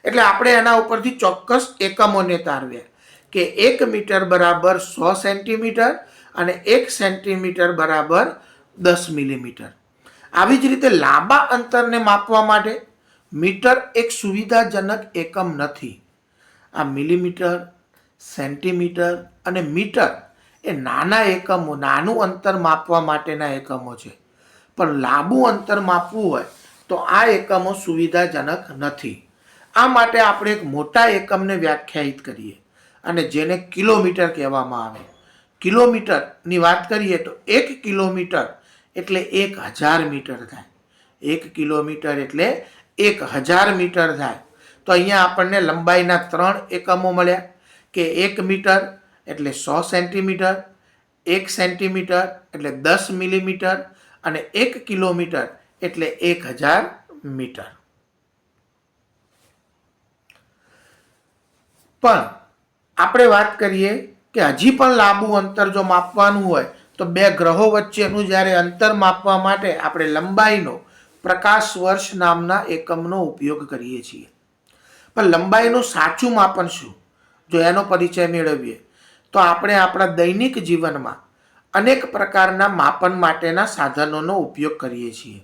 એટલે આપણે એના ઉપરથી ચોક્કસ એકમોને તારવ્યા કે 1 મીટર બરાબર 100 સેન્ટીમીટર અને 1 સેન્ટીમીટર બરાબર 10 મિલીમીટર. આવી જ રીતે લાંબા અંતરને માપવા માટે મીટર એક સુવિધાજનક એકમ નથી. આ મિલીમીટર, સેન્ટીમીટર અને મીટર એ નાના એકમો, નાનું અંતર માપવા માટેના એકમો છે. પણ લાંબુ અંતર માપવું હોય તો આ એકમો સુવિધાજનક નથી. આ માટે આપણે એક મોટા એકમને વ્યાખ્યાયિત કરીએ અને જેને કિલોમીટર કહેવામાં આવે. કિલોમીટરની વાત કરીએ તો 1 કિલોમીટર એટલે 1000 મીટર થાય. 1 કિલોમીટર એટલે 1000 મીટર થાય. તો અહીંયા આપણને લંબાઈના 3 એકમો મળ્યા કે 1 મીટર એટલે 100 સેન્ટીમીટર, 1 સેન્ટીમીટર એટલે 10 મિલીમીટર અને 1 કિલોમીટર એટલે 1000 મીટર. પણ આપણે વાત કરીએ કે હજી પણ લાંબુ અંતર જો માપવાનું હોય તો બે ગ્રહો વચ્ચેનું જ્યારે અંતર માપવા માટે આપણે લંબાઈનો પ્રકાશ વર્ષ નામના એકમનો ઉપયોગ કરીએ છીએ. પણ લંબાઈનું સાચું માપન શું, જો એનો પરિચય મેળવીએ તો આપણે આપણા દૈનિક જીવનમાં અનેક પ્રકારના માપન માટેના સાધનોનો ઉપયોગ કરીએ છીએ.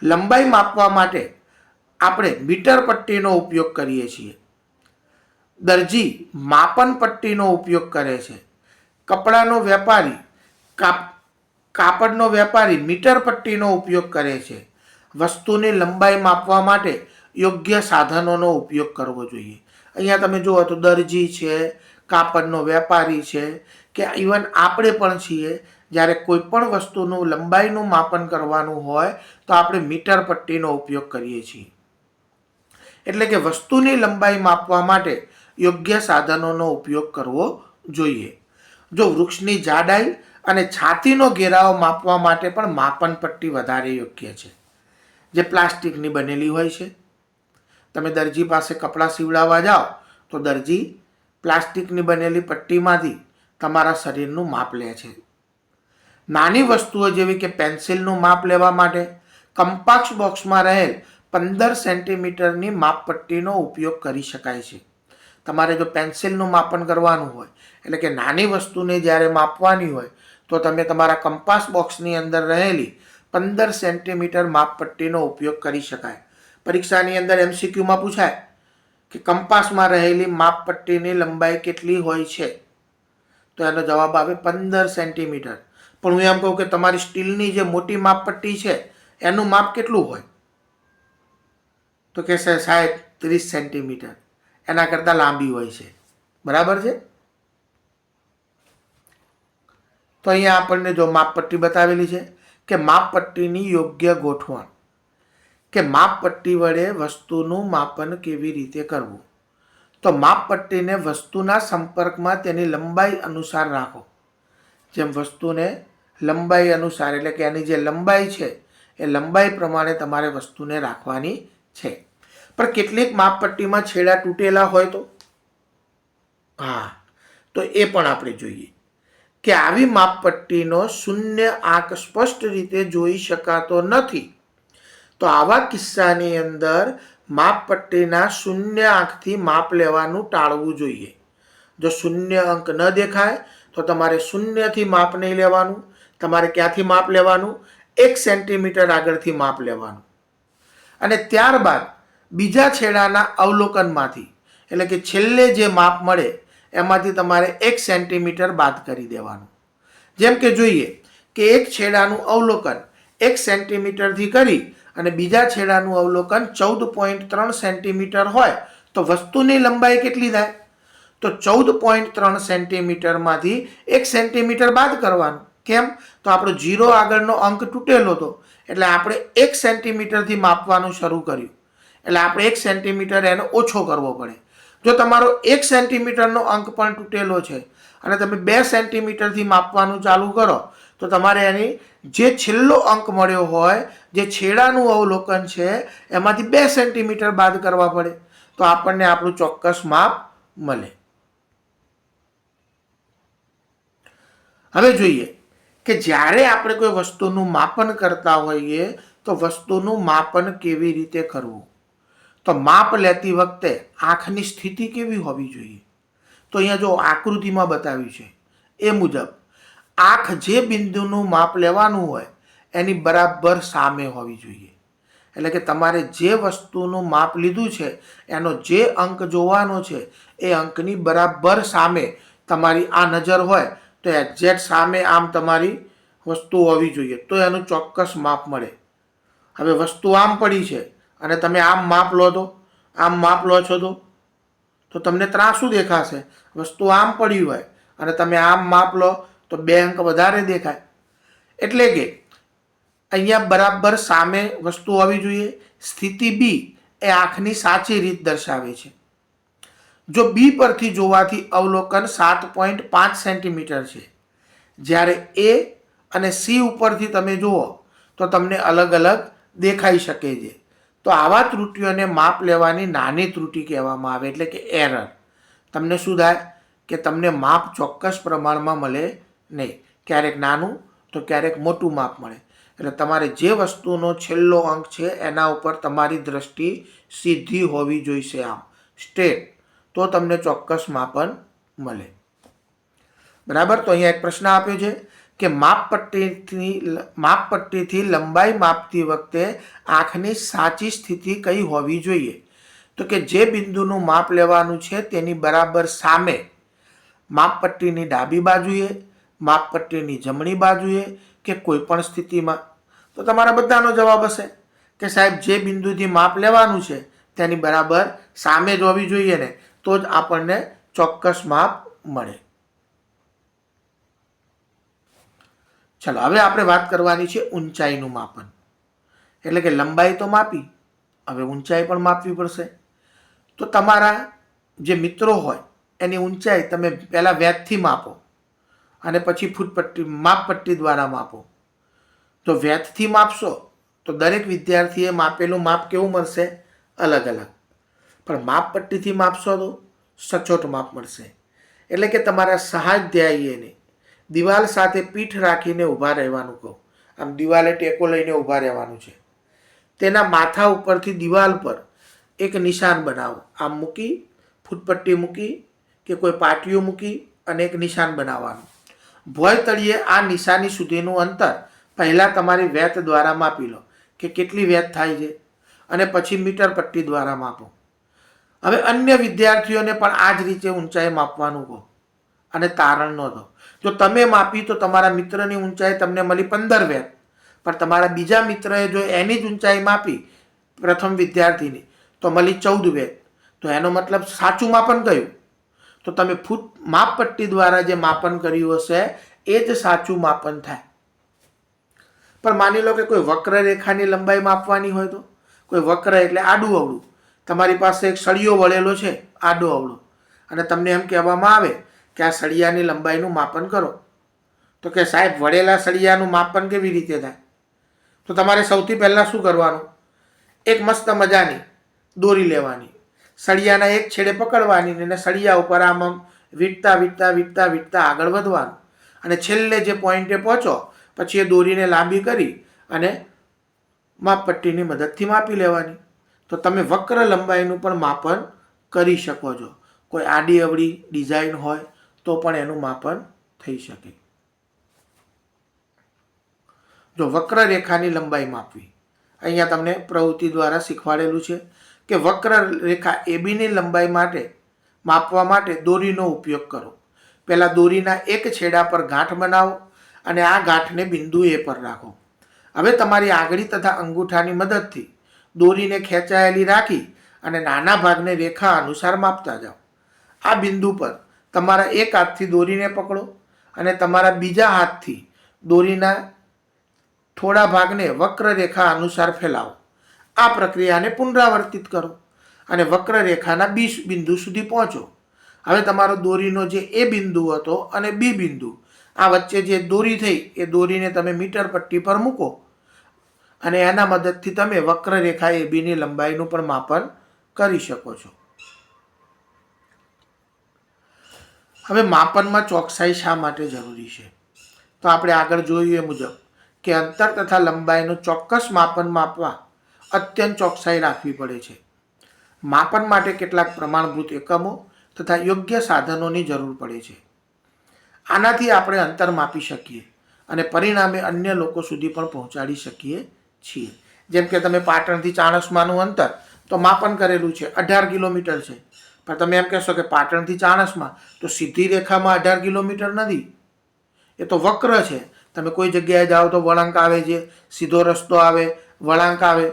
લંબાઈ માપવા માટે આપણે મીટર પટ્ટીનો ઉપયોગ કરીએ છીએ. દરજી માપન પટ્ટીનો ઉપયોગ કરે છે. કપડાનો વેપારી કાપડનો વેપારી મીટર પટ્ટીનો ઉપયોગ કરે છે. વસ્તુની લંબાઈ માપવા માટે યોગ્ય સાધનોનો ઉપયોગ કરવો જોઈએ. અહીંયા તમે જુઓ તો દરજી છે, કાપડનો વેપારી છે, કે ઇવન આપણે પણ છીએ. જ્યારે કોઈ પણ વસ્તુનું લંબાઈનું માપન કરવાનું હોય તો આપણે મીટર પટ્ટીનો ઉપયોગ કરીએ છીએ. એટલે કે વસ્તુની લંબાઈ માપવા માટે યોગ્ય સાધનોનો ઉપયોગ કરવો જોઈએ. જો વૃક્ષની જાડાઈ અને છાતીનો ઘેરાવો માપવા માટે પણ માપન પટ્ટી વધારે યોગ્ય છે, જે પ્લાસ્ટિકની બનેલી હોય છે. તમે દરજી પાસે કપડાં સીવડાવવા જાઓ તો દરજી પ્લાસ્ટિકની બનેલી પટ્ટીમાંથી તમારા શરીરનું માપ લે છે. નાની વસ્તુઓ જેવી કે પેન્સિલનું માપ લેવા માટે કંપાસ બોક્સમાં રહેલ 15 સેન્ટીમીટરની માપપટ્ટીનો ઉપયોગ કરી શકાય છે. તમારે જો પેન્સિલનું માપન કરવાનું હોય, એટલે કે નાની વસ્તુને જ્યારે માપવાની હોય, તો તમે તમારા કંપાસ બોક્સની અંદર રહેલી 15 સેન્ટીમીટર માપપટ્ટીનો ઉપયોગ કરી શકાય. પરીક્ષાની અંદર MCQમાં પૂછાય કે કંપાસમાં રહેલી માપપટ્ટીની લંબાઈ કેટલી હોય છે, તો એનો જવાબ આવે 15 સેન્ટીમીટર. પણ હું એમ કહું કે તમારી સ્ટીલની જે મોટી માપપટ્ટી છે એનું માપ કેટલું હોય, તો કહેશે સાહેબ 30 સેન્ટીમીટર. એના કરતાં લાંબી હોય છે. બરાબર છે? તો અહીંયા આપણને જો માપપટ્ટી બતાવેલી છે કે માપપટ્ટીની યોગ્ય ગોઠવણ, કે માપપટ્ટી વડે વસ્તુનું માપન કેવી રીતે કરવું. તો માપપટ્ટીને વસ્તુના સંપર્કમાં તેની લંબાઈ અનુસાર રાખો. જેમ વસ્તુને લંબાઈ અનુસાર, એટલે કે એની જે લંબાઈ છે એ લંબાઈ પ્રમાણે તમારે વસ્તુને રાખવાની છે. પણ કેટલીક માપપટ્ટીમાં છેડા તૂટેલા હોય તો તો એ પણ આપણે જોઈએ કે આવી માપપટ્ટીનો શૂન્ય આંક સ્પષ્ટ રીતે જોઈ શકાતો નથી. તો આવા કિસ્સાની અંદર માપપટ્ટીના શૂન્ય આંકથી માપ લેવાનું ટાળવું જોઈએ. જો શૂન્ય અંક ન દેખાય તો તમારે શૂન્યથી માપ નહીં લેવાનું. તમારે ક્યાંથી માપ લેવાનું? 1 સેન્ટીમીટર આગળથી માપ લેવાનું. અને ત્યારબાદ બીજા છેડાના અવલોકનમાંથી, એટલે કે છેલ્લે જે માપ મળે એમાંથી તમારે 1 સેન્ટીમીટર બાદ કરી દેવાનું. જેમ કે જોઈએ કે એક છેડાનું અવલોકન 1 સેન્ટીમીટરથી કરી અને બીજા છેડાનું અવલોકન 14.3 સેન્ટીમીટર હોય તો વસ્તુની લંબાઈ કેટલી થાય? તો 14.3 સેન્ટીમીટરમાંથી 1 સેન્ટીમીટર બાદ કરવાનું. કેમ? તો આપણો 0 આગળનો અંક તૂટેલો હતો, એટલે આપણે 1 સેન્ટીમીટરથી માપવાનું શરૂ કર્યું. એટલે આપણે 1 સેન્ટીમીટર એનો ઓછો કરવો પડે. જો તમારો 1 સેન્ટીમીટરનો અંક પણ તૂટેલો છે અને તમે 2 સેન્ટીમીટરથી માપવાનું ચાલુ કરો, તો તમારે એની જે છેલ્લો અંક મળ્યો હોય, જે છેડાનું અવલોકન છે, એમાંથી 2 સેન્ટીમીટર બાદ કરવા પડે, તો આપણને આપણું ચોક્કસ માપ મળે. હવે જોઈએ કે જ્યારે આપણે કોઈ વસ્તુનું માપન કરતા હોઈએ તો વસ્તુનું માપન કેવી રીતે કરવું. તો માપ લેતી વખતે આંખની સ્થિતિ કેવી હોવી જોઈએ? તો અહીંયા જો આકૃતિમાં બતાવ્યું છે એ મુજબ આંખ જે બિંદુનું માપ લેવાનું હોય એની બરાબર સામે હોવી જોઈએ. એટલે કે તમારે જે વસ્તુનું માપ લીધું છે એનો જે અંક જોવાનો છે એ અંકની બરાબર સામે તમારી આ નજર હોય તો એક્ઝેક્ટ સામે આમ તમારી વસ્તુ હોવી જોઈએ, તો એનું ચોક્કસ માપ મળે. હવે વસ્તુ આમ પડી છે અને તમે આમ માપ લો તો આમ માપ લો છો તો તમને ત્રાસું દેખાશે. વસ્તુ આમ પડી હોય અને તમે આમ માપ લો તો 2 અંક વધારે દેખાય. એટલે કે અહીંયા બરાબર સામે વસ્તુ હોવી જોઈએ. સ્થિતિ બી એ આંખની સાચી રીત દર્શાવે છે. જો બી પરથી જોવાથી અવલોકન 7.5 સેન્ટીમીટર છે, જ્યારે એ અને સી ઉપરથી તમે જુઓ તો તમને અલગ અલગ દેખાઈ શકે છે. તો આવા ત્રુટીઓને માપ લેવાની નાની ત્રુટી કહેવામાં આવે, એટલે કે એરર. તમને શું થાય કે તમને માપ ચોક્કસ પ્રમાણમાં મળે નહીં. ક્યારેક નાનું તો ક્યારેક મોટું માપ મળે. એટલે તમારે જે વસ્તુનો છેલ્લો અંક છે એના ઉપર તમારી દ્રષ્ટિ સીધી હોવી જોઈશે, આમ સ્ટ્રેટ, તો તમને ચોક્કસ માપન મળે. બરાબર. તો અહીંયા એક પ્રશ્ન આપ્યો છે કે માપપટ્ટીથી લંબાઈ માપતી વખતે આંખની સાચી સ્થિતિ કઈ હોવી જોઈએ? તો કે જે બિંદુનું માપ લેવાનું છે તેની બરાબર સામે, માપપટ્ટીની ડાબી બાજુએ, માપપટ્ટીની જમણી બાજુએ, કે કોઈ પણ સ્થિતિમાં. તો તમારા બધાનો જવાબ હશે કે સાહેબ જે બિંદુથી માપ લેવાનું છે તેની બરાબર સામે જ હોવી જોઈએ ને, તો જ આપણને ચોક્કસ માપ મળે. ચલો, હવે આપણે વાત કરવાની છે ઊંચાઈનું માપન. એટલે કે લંબાઈ તો માપી, હવે ઊંચાઈ પણ માપવી પડશે. તો તમારા જે મિત્રો હોય એની ઊંચાઈ તમે પહેલાં વ્યાજથી માપો અને પછી ફૂટપટ્ટી માપપટ્ટી દ્વારા માપો. જો વ્યાજથી માપશો તો દરેક વિદ્યાર્થીએ માપેલું માપ કેવું મળશે? અલગ અલગ. પણ માપપટ્ટીથી માપશો તો સચોટ માપ મળશે. એટલે કે તમારા સહાધ્યાયીને દિવાલ સાથે પીઠ રાખીને ઊભા રહેવાનું કહો. આમ દિવાલે ટેકો લઈને ઊભા રહેવાનું છે. તેના માથા ઉપરથી દિવાલ પર એક નિશાન બનાવો. આમ મૂકી, ફૂટપટ્ટી મૂકી કે કોઈ પાટીઓ મૂકી અને એક નિશાન બનાવવાનું. ભોય તળિયે આ નિશાની સુધીનું અંતર પહેલાં તમારી વેત દ્વારા માપી લો કે કેટલી વેત થાય છે, અને પછી મીટર પટ્ટી દ્વારા માપો. હવે અન્ય વિદ્યાર્થીઓને પણ આ જ રીતે ઊંચાઈ માપવાનું કહો અને તારણ ન દો. જો તમે માપી તો તમારા મિત્રની ઊંચાઈ તમને મળી 15 વેત, પણ તમારા બીજા મિત્રએ જો એની જ ઊંચાઈ માપી પ્રથમ વિદ્યાર્થીની તો મળી 14 વેત. તો એનો મતલબ સાચું માપન કયું? તો તમે માપપટ્ટી દ્વારા જે માપન કર્યું હશે એ જ સાચું માપન થાય. પણ માની લો કે કોઈ વક્ર રેખાની લંબાઈ માપવાની હોય તો, કોઈ વક્ર એટલે આડું અવળું, તમારી પાસે એક સળિયો વળેલો છે આડો અવળો, અને તમને એમ કહેવામાં આવે કે આ સળિયાની લંબાઈનું માપન કરો. તો કે સાહેબ વળેલા સળિયાનું માપન કેવી રીતે થાય? તો તમારે સૌથી પહેલાં શું કરવાનું? એક મસ્ત મજાની દોરી લેવાની, સળિયાના એક છેડે પકડવાની અને સળિયા ઉપર આમ વીંટતા વીંટતા વીંટતા વીંટતા આગળ વધવાનું, અને છેલ્લે જે પોઈન્ટે પહોંચો પછી એ દોરીને લાંબી કરી અને માપપટ્ટીની મદદથી માપી લેવાની. તો તમે વક્ર લંબાઈનું પણ માપન કરી શકો છો. કોઈ આડી અવળી ડિઝાઇન હોય તો પણ એનું માપન થઈ શકે. જો વક્ર રેખાની લંબાઈ માપવી, અહીંયા તમને પ્રવૃત્તિ દ્વારા શીખવાડેલું છે કે વક્ર રેખા એબીની લંબાઈ માટે માપવા માટે દોરીનો ઉપયોગ કરો. પહેલાં દોરીના એક છેડા પર ગાંઠ બનાવો અને આ ગાંઠને બિંદુ એ પર રાખો. હવે તમારી આંગળી તથા અંગૂઠાની મદદથી દોરીને ખેંચાયેલી રાખી અને નાના ભાગને રેખા અનુસાર માપતા જાઓ. આ બિંદુ પર તમારા એક હાથથી દોરીને પકડો અને તમારા બીજા હાથથી દોરીના થોડા ભાગને વક્ર રેખા અનુસાર ફેલાવો. આ પ્રક્રિયાને પુનરાવર્તિત કરો અને વક્ર રેખાના બી બિંદુ સુધી પહોંચો. હવે તમારો દોરીનો જે એ બિંદુ હતો અને બી બિંદુ, આ વચ્ચે જે દોરી થઈ એ દોરીને તમે મીટર પટ્ટી પર મૂકો અને એના મદદથી તમે વક્ર રેખા એ બીની લંબાઈનું પણ માપન કરી શકો છો. હવે માપનમાં ચોકસાઈ શા માટે જરૂરી છે? તો આપણે આગળ જોયું એ મુજબ કે અંતર તથા લંબાઈનું ચોક્કસ માપન માપવા અત્યંત ચોકસાઈ રાખવી પડે છે. માપન માટે કેટલાક પ્રમાણભૂત એકમો તથા યોગ્ય સાધનોની જરૂર પડે છે. આનાથી આપણે અંતર માપી શકીએ અને પરિણામે અન્ય લોકો સુધી પણ પહોંચાડી શકીએ છીએ. જેમ કે તમે પાટણથી ચાણસ્માનું અંતર તો માપન કરેલું છે 18 કિલોમીટર છે, પણ તમે એમ કહેશો કે પાટણથી ચાણસ્મા તો સીધી રેખામાં 18 કિલોમીટર નથી, એ તો વક્ર છે. તમે કોઈ જગ્યાએ જાઓ તો વળાંક આવે છે, સીધો રસ્તો આવે, વળાંક આવે,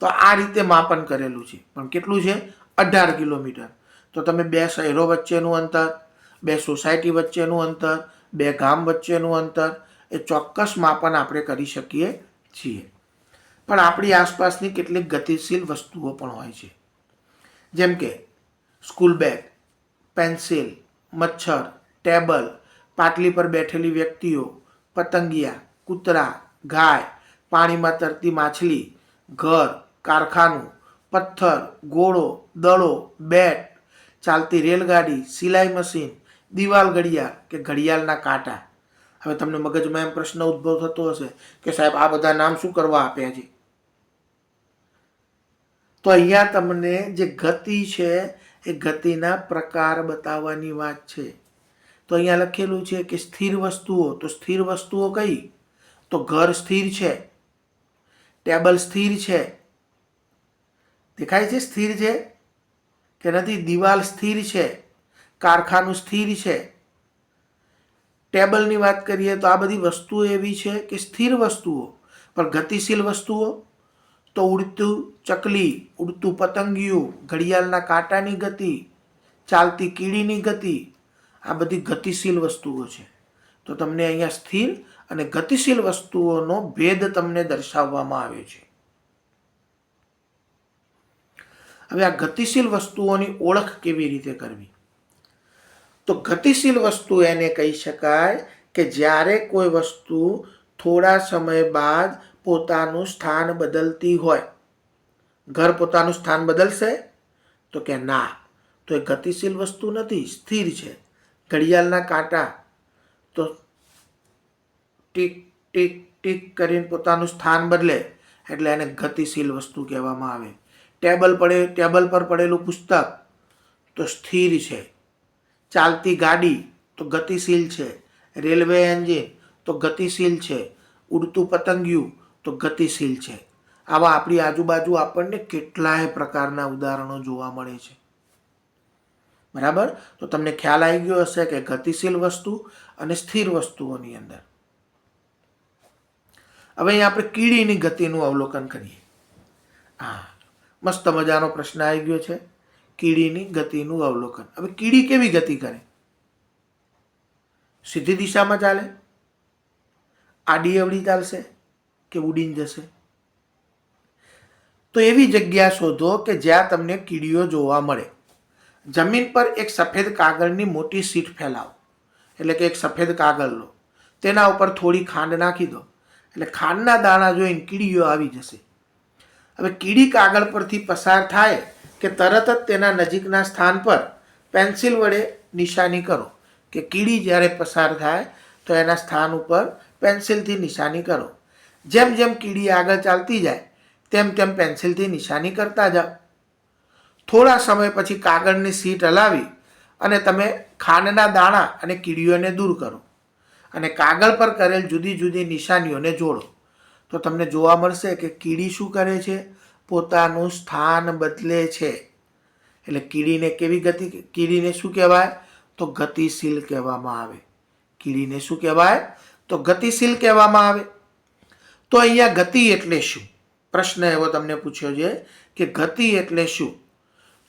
તો આ રીતે માપન કરેલું છે. પણ કેટલું છે? 18 કિલોમીટર. તો તમે બે શહેરો વચ્ચેનું અંતર, બે સોસાયટી વચ્ચેનું અંતર, બે ગામ વચ્ચેનું અંતર, એ ચોક્કસ માપન આપણે કરી શકીએ છીએ. પણ આપણી આસપાસની કેટલીક ગતિશીલ વસ્તુઓ પણ હોય છે, જેમ કે સ્કૂલ બેગ, પેન્સિલ, મચ્છર, ટેબલ, પાટલી પર બેઠેલી વ્યક્તિઓ, પતંગિયા, કૂતરા, ગાય, પાણીમાં તરતી માછલી, ઘર, કારખાનું, પથ્થર, ઘોડો, દડો, બેટ, ચાલતી રેલગાડી, સિલાઈ મશીન, દિવાલ ઘડિયાળ કે ઘડિયાળના કાંટા, હવે તમને મગજમાં એમ પ્રશ્ન ઉદ્ભવ થતો હશે કે સાહેબ આ બધા નામ શું કરવા આપ્યા છે? તો અહીંયા તમને જે ગતિ છે એ ગતિના પ્રકાર બતાવવાની વાત છે. તો અહીંયા લખેલું છે કે સ્થિર વસ્તુઓ. તો સ્થિર વસ્તુઓ કઈ? તો ઘર સ્થિર છે, ટેબલ સ્થિર છે, દેખાય છે સ્થિર છે કે નથી? દિવાલ સ્થિર છે, કારખાનું સ્થિર છે. ટેબલની વાત કરીએ તો આ બધી વસ્તુઓ એવી છે કે સ્થિર વસ્તુઓ. પણ ગતિશીલ વસ્તુઓ તો ઉડતું ચકલી, ઉડતું પતંગિયું, ઘડિયાળના કાંટાની ગતિ, ચાલતી કીડીની ગતિ, આ બધી ગતિશીલ વસ્તુઓ છે. તો તમને અહીંયા સ્થિર અને ગતિશીલ વસ્તુઓનો ભેદ તમને દર્શાવવામાં આવ્યો છે. હવે આ ગતિશીલ વસ્તુઓની ઓળખ કેવી રીતે કરવી? તો ગતિશીલ વસ્તુ એને કહી શકાય કે જ્યારે કોઈ વસ્તુ થોડા સમય બાદ પોતાનું સ્થાન બદલતી હોય. ઘર પોતાનું સ્થાન બદલશે? તો કે ના, તો એ ગતિશીલ વસ્તુ નથી, સ્થિર છે. ઘડિયાળના કાંટા તો ટીક ટીક ટીક કરીને પોતાનું સ્થાન બદલે એટલે એને ગતિશીલ વસ્તુ કહેવામાં આવે. ટેબલ પર પડેલું પુસ્તક તો સ્થિર છે. ચાલતી ગાડી તો ગતિશીલ છે. રેલવે એન્જિન તો ગતિશીલ છે. ઉડતું પતંગિયું તો ગતિશીલ છે. આવા આપણી આજુબાજુ આપણને કેટલાય પ્રકારના ઉદાહરણો જોવા મળે છે. બરાબર? તો તમને ખ્યાલ આવી ગયો હશે કે ગતિશીલ વસ્તુ અને સ્થિર વસ્તુઓની અંદર. હવે અહીંયા આપણે કીડીની ગતિનું અવલોકન કરીએ. હા, મસ્ત મજાનો પ્રશ્ન આવી ગયો છે. કીડીની ગતિનું અવલોકન. હવે કીડી કેવી ગતિ કરે? સીધી દિશામાં ચાલે, આડી અવળી ચાલશે કે ઉડીને જશે? તો એવી જગ્યા શોધો કે જ્યાં તમને કીડીઓ જોવા મળે. જમીન પર એક સફેદ કાગળની મોટી શીટ ફેલાવો, એટલે કે એક સફેદ કાગળ લો, તેના ઉપર થોડી ખાંડ નાખી દો, એટલે ખાંડના દાણા જોઈને કીડીઓ આવી જશે. હવે કીડી કાગળ પરથી પસાર થાય કે તરત જ તેના નજીકના સ્થાન પર પેન્સિલ વડે નિશાની કરો. કે કીડી જ્યારે પસાર થાય તો એના સ્થાન ઉપર પેન્સિલથી નિશાની કરો. જેમ જેમ કીડી આગળ ચાલતી જાય તેમ તેમ પેન્સિલથી નિશાની કરતા જાઓ. થોડા સમય પછી કાગળની શીટ હલાવી અને તમે ખાંડના દાણા અને કીડીઓને દૂર કરો અને કાગળ પર કરેલ જુદી જુદી નિશાનીઓને જોડો. તો તમને જોવા મળશે કે કીડી શું કરે છે? પોતાનું સ્થાન બદલે છે. એટલે કીડીને કેવી ગતિ? કીડીને શું કહેવાય? તો ગતિશીલ કહેવામાં આવે. કીડીને શું કહેવાય? તો ગતિશીલ કહેવામાં આવે. તો અહીંયા ગતિ એટલે શું? પ્રશ્ન એવો તમને પૂછ્યો છે કે ગતિ એટલે શું?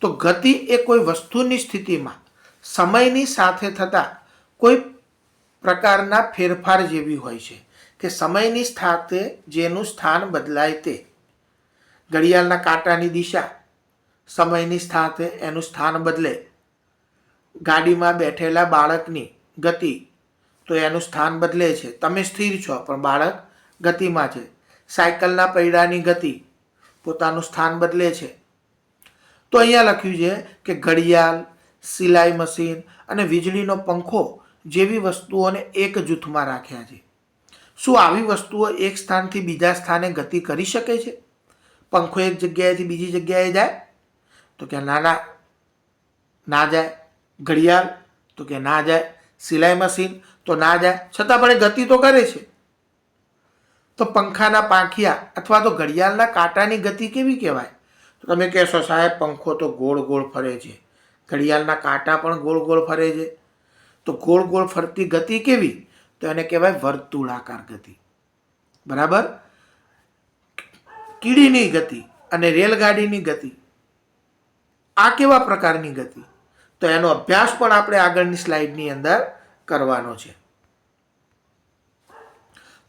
તો ગતિ એ કોઈ વસ્તુની સ્થિતિમાં સમયની સાથે થતા કોઈ પ્રકારના ફેરફાર જેવી હોય છે કે સમયની સાથે જેનું સ્થાન બદલાય તે. ઘડિયાળના કાંટાની દિશા સમયની સાથે એનું સ્થાન બદલે. ગાડીમાં બેઠેલા બાળકની ગતિ તો એનું સ્થાન બદલે છે. તમે સ્થિર છો પણ બાળક ગતિમાં છે. સાયકલના પૈડાની ગતિ પોતાનું સ્થાન બદલે છે. તો અહીંયા લખ્યું છે કે ઘડિયાળ, સિલાઈ મશીન અને વીજળીનો પંખો જેવી વસ્તુઓને એક જૂથમાં રાખ્યા છે. શું આવી વસ્તુઓ એક સ્થાનથી બીજા સ્થાને ગતિ કરી શકે છે? પંખો એક જગ્યાએથી બીજી જગ્યાએ જાય? તો કે ના જાય. ઘડિયાળ તો કે ના જાય. સિલાઈ મશીન તો ના જાય, છતાં પણ એ ગતિ તો કરે છે. તો પંખાના પાંખિયા અથવા તો ઘડિયાળના કાંટાની ગતિ કેવી કહેવાય? તો તમે કહેશો સાહેબ પંખો તો ગોળ ગોળ ફરે છે, ઘડિયાળના કાંટા પણ ગોળ ગોળ ફરે છે. તો ગોળ ગોળ ફરતી ગતિ કેવી? તો એને કહેવાય વર્તુળાકાર ગતિ. બરાબર? કીડીની ગતિ અને રેલગાડીની ગતિ આ કેવા પ્રકારની ગતિ? તો એનો અભ્યાસ પણ આપણે આગળની સ્લાઇડની અંદર કરવાનો છે.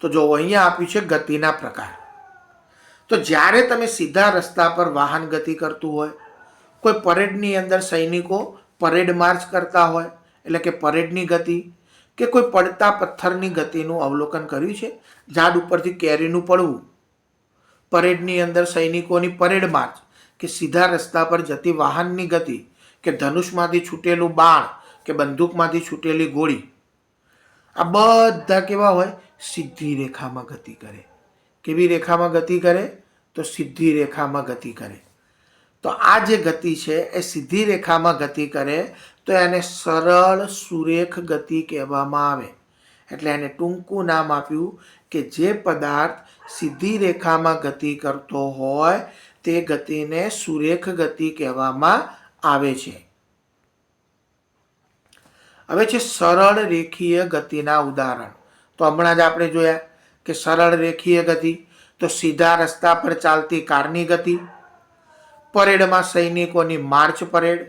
તો જો અહીંયા આપ્યું છે ગતિના પ્રકાર. તો જ્યારે તમે સીધા રસ્તા પર વાહન ગતિ કરતું હોય, કોઈ પરેડની અંદર સૈનિકો પરેડ માર્ચ કરતા હોય એટલે કે પરેડની ગતિ, કે કોઈ પડતા પથ્થરની ગતિનું અવલોકન કર્યું છે? ઝાડ ઉપરથી કેરીનું પડવું, પરેડની અંદર સૈનિકોની પરેડ માર્ચ, કે સીધા રસ્તા પર જતી વાહનની ગતિ, કે ધનુષમાંથી છૂટેલું બાણ કે બંદૂકમાંથી છૂટેલી ગોળી. આ બધા કેવા હોય? સીધી રેખામાં ગતિ કરે. કેવી રેખામાં ગતિ કરે? તો સીધી રેખામાં ગતિ કરે. તો આ જે ગતિ છે એ સીધી રેખામાં ગતિ કરે તો એને સરળ સુરેખ ગતિ કહેવામાં આવે. એટલે એને ટૂંકું નામ આપ્યું કે જે પદાર્થ સીધી રેખામાં ગતિ કરતો હોય તે ગતિને સુરેખ ગતિ કહેવામાં આવે છે. હવે છે સરળ રેખીય ગતિના ઉદાહરણ. તો હમણાં જ આપણે જોયા કે સરળ રેખીય ગતિ તો સીધા રસ્તા પર ચાલતી કારની ગતિ, પરેડમાં સૈનિકોની માર્ચ પરેડ,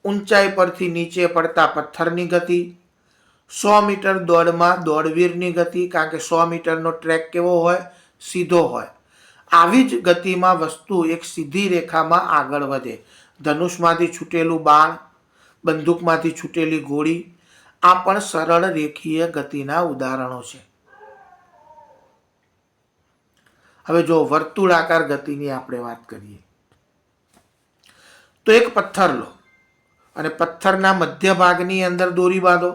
ઊંચાઈ પરથી નીચે પડતા પથ્થરની ગતિ, 100 મીટર દોડમાં દોડવીરની ગતિ, કારણ કે 100 મીટરનો ટ્રેક કેવો હોય? સીધો હોય. આવી જ ગતિમાં વસ્તુ એક સીધી રેખામાં આગળ વધે. ધનુષમાંથી છૂટેલું બાણ, બંદૂકમાંથી છૂટેલી ગોળી, આ પણ સરળ રેખીય ગતિના ઉદાહરણો છે. હવે જો વર્તુળાકાર ગતિની આપણે વાત કરીએ તો એક પથ્થર લો અને પથ્થરના મધ્ય ભાગની અંદર દોરી બાંધો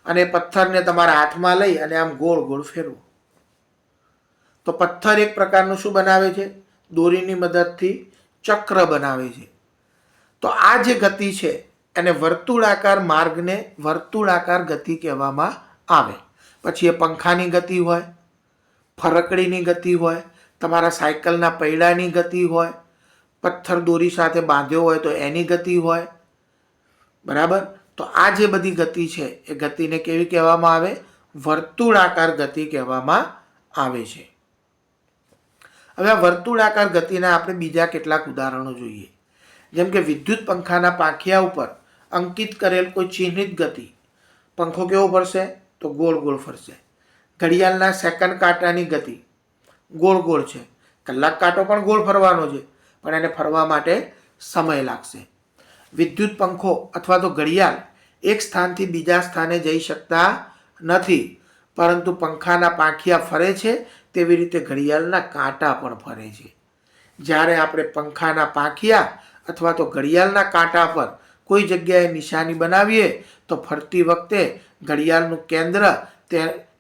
અને પથ્થરને તમારા હાથમાં લઈ અને આમ ગોળ ગોળ ફેરવો. તો પથ્થર એક પ્રકારનું શું બનાવે છે? દોરીની મદદથી ચક્ર બનાવે છે. તો આ જે ગતિ છે એને વર્તુળાકાર માર્ગને વર્તુળાકાર ગતિ કહેવામાં આવે. પછી એ પંખાની ગતિ હોય, ફરકડીની ગતિ હોય, તમારા સાયકલના પૈડાની ગતિ હોય, પથ્થર દોરી સાથે બાંધ્યો હોય તો એની ગતિ હોય. બરાબર? તો આ જે બધી ગતિ છે એ ગતિને કેવી કહેવામાં આવે? વર્તુળાકાર ગતિ કહેવામાં આવે છે. હવે આ વર્તુળાકાર ગતિના આપણે બીજા કેટલાક ઉદાહરણો જોઈએ. જેમ કે વિદ્યુત પંખાના પાંખિયા ઉપર અંકિત કરેલ કોઈ ચિહ્નિત ગતિ. પંખો કેવો ફરશે? તો ગોળ ગોળ ફરશે. ઘડિયાળના સેકન્ડ કાંટાની ગતિ ગોળ ગોળ છે. કલાક કાંટો પણ ગોળ ફરવાનો છે, પણ એને ફરવા માટે સમય લાગશે. વિદ્યુત પંખો અથવા તો ઘડિયાળ એક સ્થાનથી બીજા સ્થાને જઈ શકતા નથી, પરંતુ પંખાના પાંખિયા ફરે છે તેવી રીતે ઘડિયાળના કાંટા પણ ફરે છે. જ્યારે આપણે પંખાના પાંખિયા અથવા તો ઘડિયાળના કાંટા પર કોઈ જગ્યાએ નિશાની બનાવીએ તો ફરતી વખતે ઘડિયાળનું કેન્દ્ર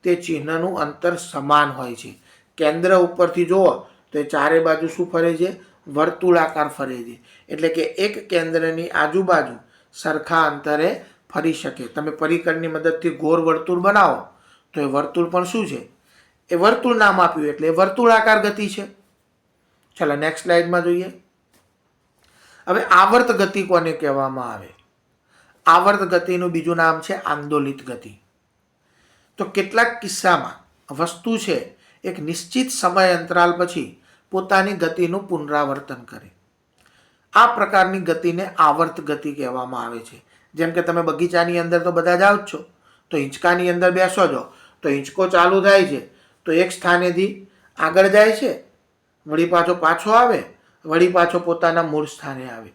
તે ચિહ્નનું અંતર સમાન હોય છે. કેન્દ્ર ઉપરથી જુઓ તો એ ચારે બાજુ શું ફરે છે? વર્તુળાકાર ફરે છે. એટલે કે એક કેન્દ્રની આજુબાજુ સરખા અંતરે ફરી શકે. તમે પરિકરની મદદથી ગોળ વર્તુળ બનાવો તો એ વર્તુળ પણ શું છે? એ વર્તુળ નામ આપ્યું એટલે એ વર્તુળાકાર ગતિ છે. ચલો નેક્સ્ટ સ્લાઇડમાં જોઈએ. હવે આવર્ત ગતિ કોને કહેવામાં આવે? આવર્ત ગતિનું બીજું નામ છે આંદોલિત ગતિ. તો કેટલાક કિસ્સામાં વસ્તુ છે એક નિશ્ચિત સમય અંતરાલ પછી પોતાની ગતિનું પુનરાવર્તન કરે. આ પ્રકારની ગતિને આવર્ત ગતિ કહેવામાં આવે છે. જેમ કે તમે બગીચાની અંદર તો બધા જાઓ જ છો, તો હિંચકાની અંદર બેસો છો તો હિંચકો ચાલુ થાય છે તો એક સ્થાનેથી આગળ જાય છે, વળી પાછો આવે, વળી પાછો પોતાના મૂળ સ્થાને આવે.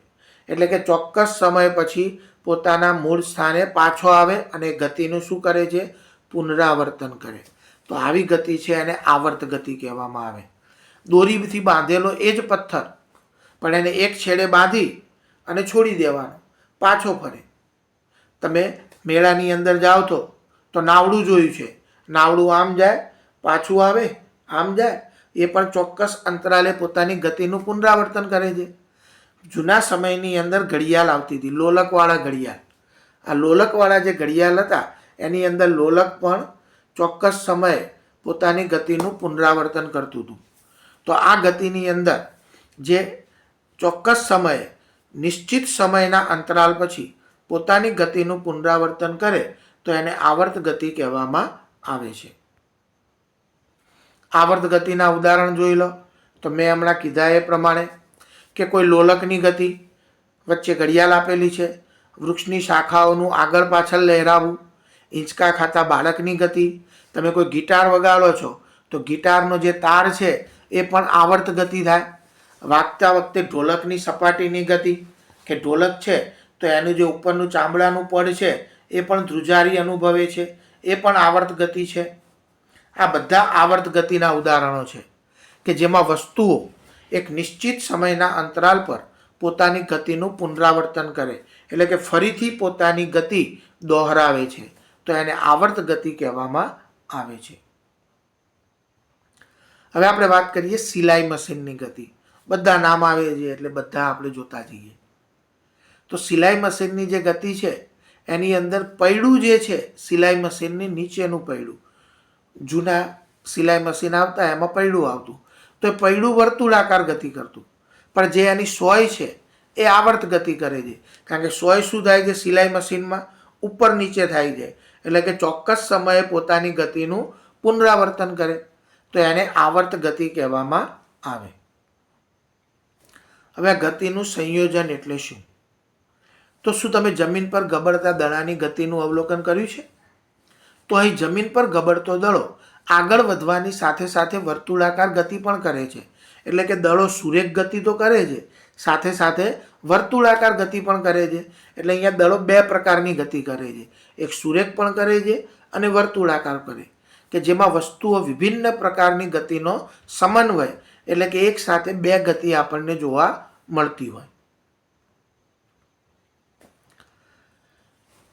એટલે કે ચોક્કસ સમય પછી પોતાના મૂળ સ્થાને પાછો આવે અને ગતિનું શું કરે છે? પુનરાવર્તન કરે. તો આવી ગતિ છે એને આવર્ત ગતિ કહેવામાં આવે. દોરીથી બાંધેલો એ જ પથ્થર પણ એને એક છેડે બાંધી અને છોડી દેવાનો, પાછો ફરે. તમે મેળાની અંદર જાઓ તો નાવડું જોયું છે. નાવડું આમ જાય, પાછું આવે, આમ જાય. એ પણ ચોક્કસ અંતરાલે પોતાની ગતિનું પુનરાવર્તન કરે છે. જૂના સમયની અંદર ઘડિયાળ આવતી હતી, લોલકવાળા ઘડિયાળ. આ લોલકવાળા જે ઘડિયાળ હતા એની અંદર લોલક પણ ચોક્કસ સમયે પોતાની ગતિનું પુનરાવર્તન કરતું હતું. તો આ ગતિની અંદર જે ચોક્કસ સમયે નિશ્ચિત સમયના અંતરાલ પછી પોતાની ગતિનું પુનરાવર્તન કરે તો એને આવર્ત ગતિ કહેવામાં આવે છે. આવર્ત ગતિના ઉદાહરણ જોઈ લો. તો મેં હમણાં કીધા એ પ્રમાણે કે કોઈ લોલકની ગતિ, વચ્ચે ઘડિયાળ આપેલી છે, વૃક્ષની શાખાઓનું આગળ પાછળ લહેરાવું, હિંચકા ખાતા બાળકની ગતિ. તમે કોઈ ગિટાર વગાડો છો તો ગિટારનો જે તાર છે એ પણ આવર્ત ગતિ થાય. વાગતા વખતે ઢોલકની સપાટીની ગતિ, કે ઢોલક છે તો એનું જે ઉપરનું ચામડાનું પડ છે એ પણ ધ્રુજારી અનુભવે છે, એ પણ આવર્ત ગતિ છે. આ બધા આવર્ત ગતિના ઉદાહરણો છે કે જેમાં વસ્તુઓ એક નિશ્ચિત સમયના અંતરાલ પર પોતાની ગતિનું પુનરાવર્તન કરે, એટલે કે ફરીથી પોતાની ગતિ દોહરાવે છે, તો એને આવર્ત ગતિ કહેવામાં આવે છે. હવે આપણે વાત કરીએ સિલાઈ મશીનની ગતિ. બધા નામ આવે છે એટલે બધા આપણે જોતા જઈએ. તો સિલાઈ મશીનની જે ગતિ છે એની અંદર પૈડું જે છે સિલાઈ મશીનની નીચેનું પૈડું, જૂના સિલાઈ મશીન આવતા એમાં પૈડું આવતું, તો એ પૈડું વર્તુળાકાર ગતિ કરતું. પણ જે એની સોય છે એ આવર્ત ગતિ કરે છે, કારણ કે સોય શું થાય છે સિલાઈ મશીનમાં ઉપર નીચે થાય છે, એટલે કે ચોક્કસ સમયે પોતાની ગતિનું પુનરાવર્તન કરે, તો એને આવર્ત ગતિ કહેવામાં આવે. હવે આ ગતિનું સંયોજન એટલે શું? તો શું તમે જમીન પર ગબડતા દડાની ગતિનું અવલોકન કર્યું છે? તો અહીં જમીન પર ગબડતો દડો આગળ વધવાની સાથે સાથે વર્તુળાકાર ગતિ પણ કરે છે. એટલે કે દડો સુરેખ ગતિ તો કરે છે, સાથે સાથે વર્તુળાકાર ગતિ પણ કરે છે. એટલે અહીંયા દડો બે પ્રકારની ગતિ કરે છે, એક સુરેખ પણ કરે છે અને વર્તુળાકાર કરે, કે જેમાં વસ્તુઓ વિભિન્ન પ્રકારની ગતિનો સમન્વય, એટલે કે એક સાથે બે ગતિ આપણને જોવા મળતી હોય.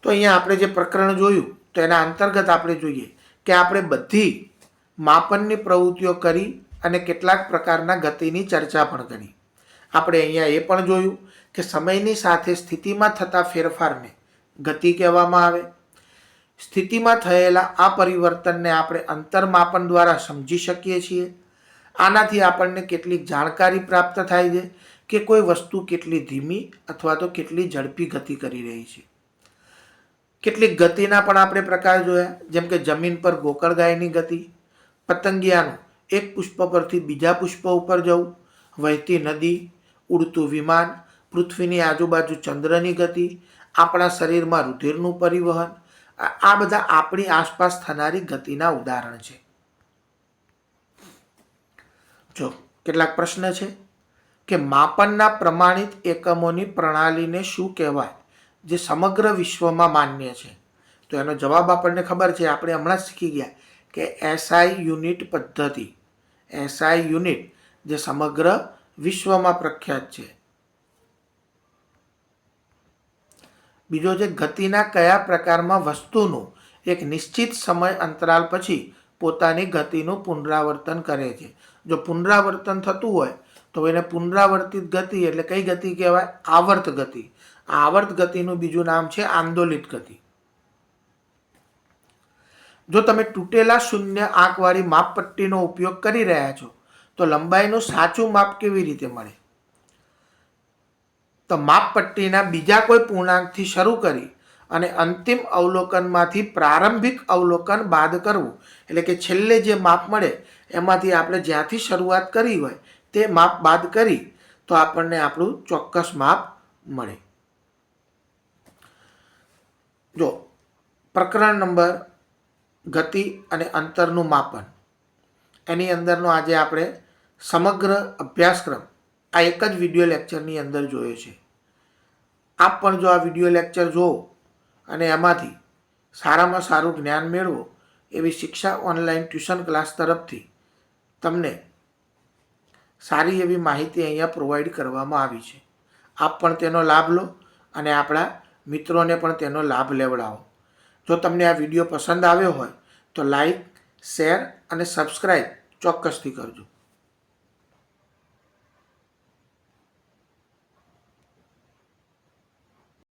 તો અહીંયા આપણે જે પ્રકરણ જોયું તો એના અંતર્ગત આપણે જોઈએ કે આપણે બધી માપનની પ્રવૃત્તિઓ કરી અને કેટલાક પ્રકારના ગતિની ચર્ચા પણ કરી. આપણે અહીંયા એ પણ જોયું કે સમયની સાથે સ્થિતિમાં થતા ફેરફારને ગતિ કહેવામાં આવે. સ્થિતિમાં થયેલા આ પરિવર્તનને આપણે અંતરમાપન દ્વારા સમજી શકીએ છીએ. આનાથી આપણને કેટલીક જાણકારી પ્રાપ્ત થાય છે કે કોઈ વસ્તુ કેટલી ધીમી અથવા તો કેટલી ઝડપી ગતિ કરી રહી છે. કેટલીક ગતિના પણ આપણે પ્રકાર જોયા, જેમ કે જમીન પર ગોકળગાયની ગતિ, પતંગિયાનું એક પુષ્પ પરથી બીજા પુષ્પ ઉપર જવું, વહેતી નદી, ઉડતું વિમાન, પૃથ્વીની આજુબાજુ ચંદ્રની ગતિ, આપણા શરીરમાં રુધિરનું પરિવહન, આ બધા આપણી આસપાસ થનારી ગતિના ઉદાહરણ છે. જો કેટલાક પ્રશ્ન છે કે માપનના પ્રમાણિત એકમોની પ્રણાલીને શું કહેવાય જે સમગ્ર વિશ્વમાં માન્ય છે? તો એનો જવાબ આપણને ખબર છે, આપણે હમણાં જ શીખી ગયા કે એસઆઈ યુનિટ પદ્ધતિ. એસઆઈ યુનિટ જે સમગ્ર વિશ્વમાં પ્રખ્યાત છે. બીજો છે ગતિના કયા પ્રકારમાં વસ્તુનું એક નિશ્ચિત સમય અંતરાલ પછી પોતાની ગતિનું પુનરાવર્તન કરે છે. જો પુનરાવર્તન થતું હોય તો એને પુનરાવર્તિત ગતિ એટલે કઈ ગતિ કહેવાય? આવર્ત ગતિ. આવર્ત ગતિનું બીજું નામ છે આંદોલિત ગતિ. જો તમે તૂટેલા શૂન્ય આંકવાળી માપપટ્ટીનો ઉપયોગ કરી રહ્યા છો તો લંબાઈનું સાચું માપ કેવી રીતે મળે? તો માપપટ્ટીના બીજા કોઈ પૂર્ણાંકથી શરૂ કરી અને અંતિમ અવલોકનમાંથી પ્રારંભિક અવલોકન બાદ કરવું, એટલે કે છેલ્લે જે માપ મળે એમાંથી આપણે જ્યાંથી શરૂઆત કરી હોય તે માપ બાદ કરી તો આપણને આપણું ચોક્કસ માપ મળે. જો પ્રકરણ નંબર ગતિ અને અંતરનું માપન, એની અંદરનો આજે આપણે સમગ્ર અભ્યાસક્રમ આ એક જ વિડીયો લેક્ચરની અંદર જોયો છે. આપ પણ જો આ વિડીયો લેક્ચર જુઓ અને એમાંથી સારામાં સારું જ્ઞાન મેળવો એવી શિક્ષા ઓનલાઈન ટ્યુશન ક્લાસ તરફથી તમને સારી એવી માહિતી અહીંયા પ્રોવાઈડ કરવામાં આવી છે. આપ પણ તેનો લાભ લો અને આપણા મિત્રોને પણ તેનો લાભ લેવડાવો. જો તમને આ વિડીયો પસંદ આવ્યો હોય તો લાઈક, શેર અને સબસ્ક્રાઈબ ચોક્કસથી કરજો.